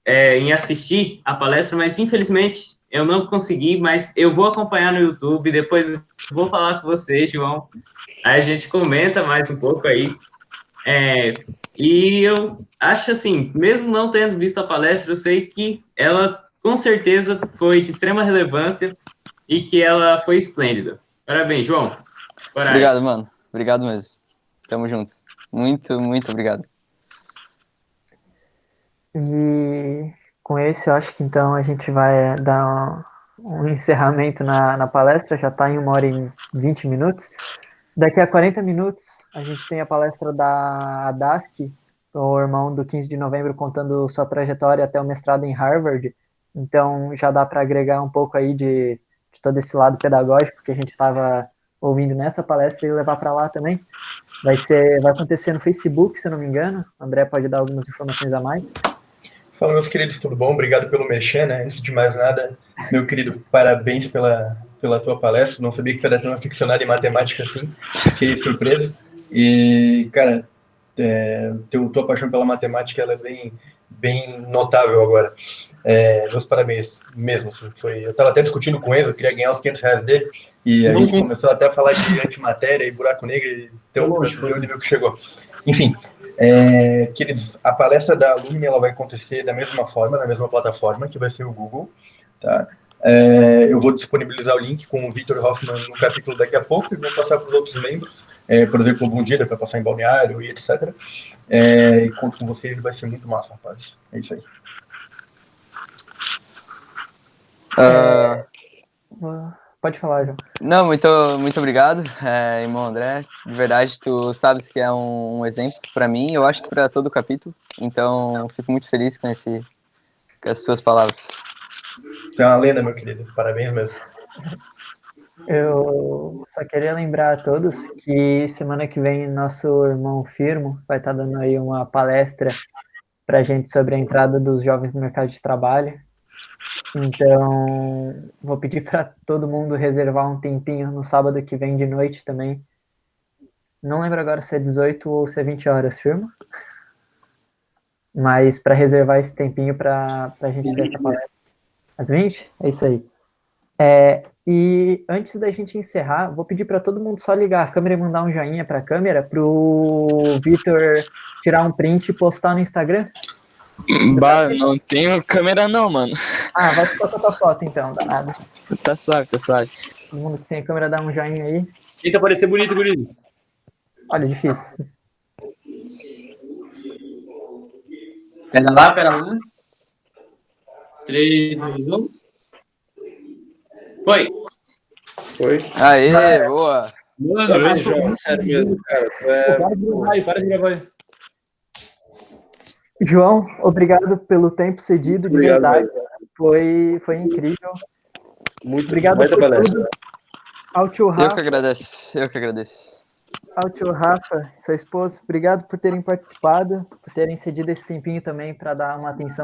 em assistir a palestra, mas infelizmente eu não consegui, mas eu vou acompanhar no YouTube, depois eu vou falar com você, João, aí a gente comenta mais um pouco aí. E eu acho assim, mesmo não tendo visto a palestra, eu sei que ela com certeza foi de extrema relevância e que ela foi esplêndida. Parabéns, João. Coragem.
Obrigado, mano. Obrigado mesmo. Tamo junto. Muito obrigado.
E com esse, eu acho que então a gente vai dar um encerramento na palestra, já está em 1h20. Daqui a 40 minutos, a gente tem a palestra da Adaski, o irmão do 15 de novembro, contando sua trajetória até o mestrado em Harvard. Então, já dá para agregar um pouco aí de todo esse lado pedagógico que a gente estava ouvindo nessa palestra e levar para lá também. Vai acontecer no Facebook, se eu não me engano. O André pode dar algumas informações a mais.
Fala, meus queridos, tudo bom? Obrigado pelo merchan, né? Antes de mais nada, meu querido, parabéns pela tua palestra. Não sabia que tu era tão aficionado em matemática assim. Fiquei surpreso. E, cara, tua paixão pela matemática, ela é bem notável agora. Meus parabéns mesmo. Assim, eu estava até discutindo com ele, eu queria ganhar os R$500 dele, e a gente começou até a falar de antimatéria e buraco negro, então foi o nível que chegou. Enfim, queridos, a palestra da Alumni ela vai acontecer da mesma forma, na mesma plataforma, que vai ser o Google, tá? Eu vou disponibilizar o link com o Vitor Hoffman no capítulo daqui a pouco e vou passar para os outros membros, por exemplo, o Bom Dia para passar em Balneário e etc. E conto com vocês, vai ser muito massa, rapazes. É isso aí.
Pode falar, João.
Não, muito obrigado, irmão André. De verdade, tu sabes que é um exemplo para mim, eu acho que para todo o capítulo. Então, fico muito feliz com as tuas palavras.
Tu é uma lenda, meu querido. Parabéns mesmo.
Eu só queria lembrar a todos que semana que vem nosso irmão Firmo vai estar dando aí uma palestra para a gente sobre a entrada dos jovens no mercado de trabalho. Então, vou pedir para todo mundo reservar um tempinho no sábado que vem de noite também. Não lembro agora se é 18 ou se é 20 horas, Firmo. Mas para reservar esse tempinho para a gente ter essa palestra. Às 20? É isso aí. E antes da gente encerrar, vou pedir para todo mundo só ligar a câmera e mandar um joinha para a câmera, para o Vitor tirar um print e postar no Instagram.
Não tenho câmera não, mano.
Vai ficar com a tua foto então, danado.
Tá suave.
Todo mundo que tem a câmera dá um joinha aí.
Tenta parecer bonito, guri.
Olha, difícil.
Pera lá. 3, 2, 1. Foi.
Aê, boa.
Mano, eu sou
João, sério mesmo, cara. Tu é...
Para de gravar aí.
João, obrigado pelo tempo cedido, de
Obrigado,
verdade. Foi incrível.
Muito
obrigado
baita
por
palestra.
tudo. Ao tio
Eu
Rafa,
que agradeço, eu que agradeço.
ao tio Rafa, sua esposa, obrigado por terem participado, por terem cedido esse tempinho também para dar uma atenção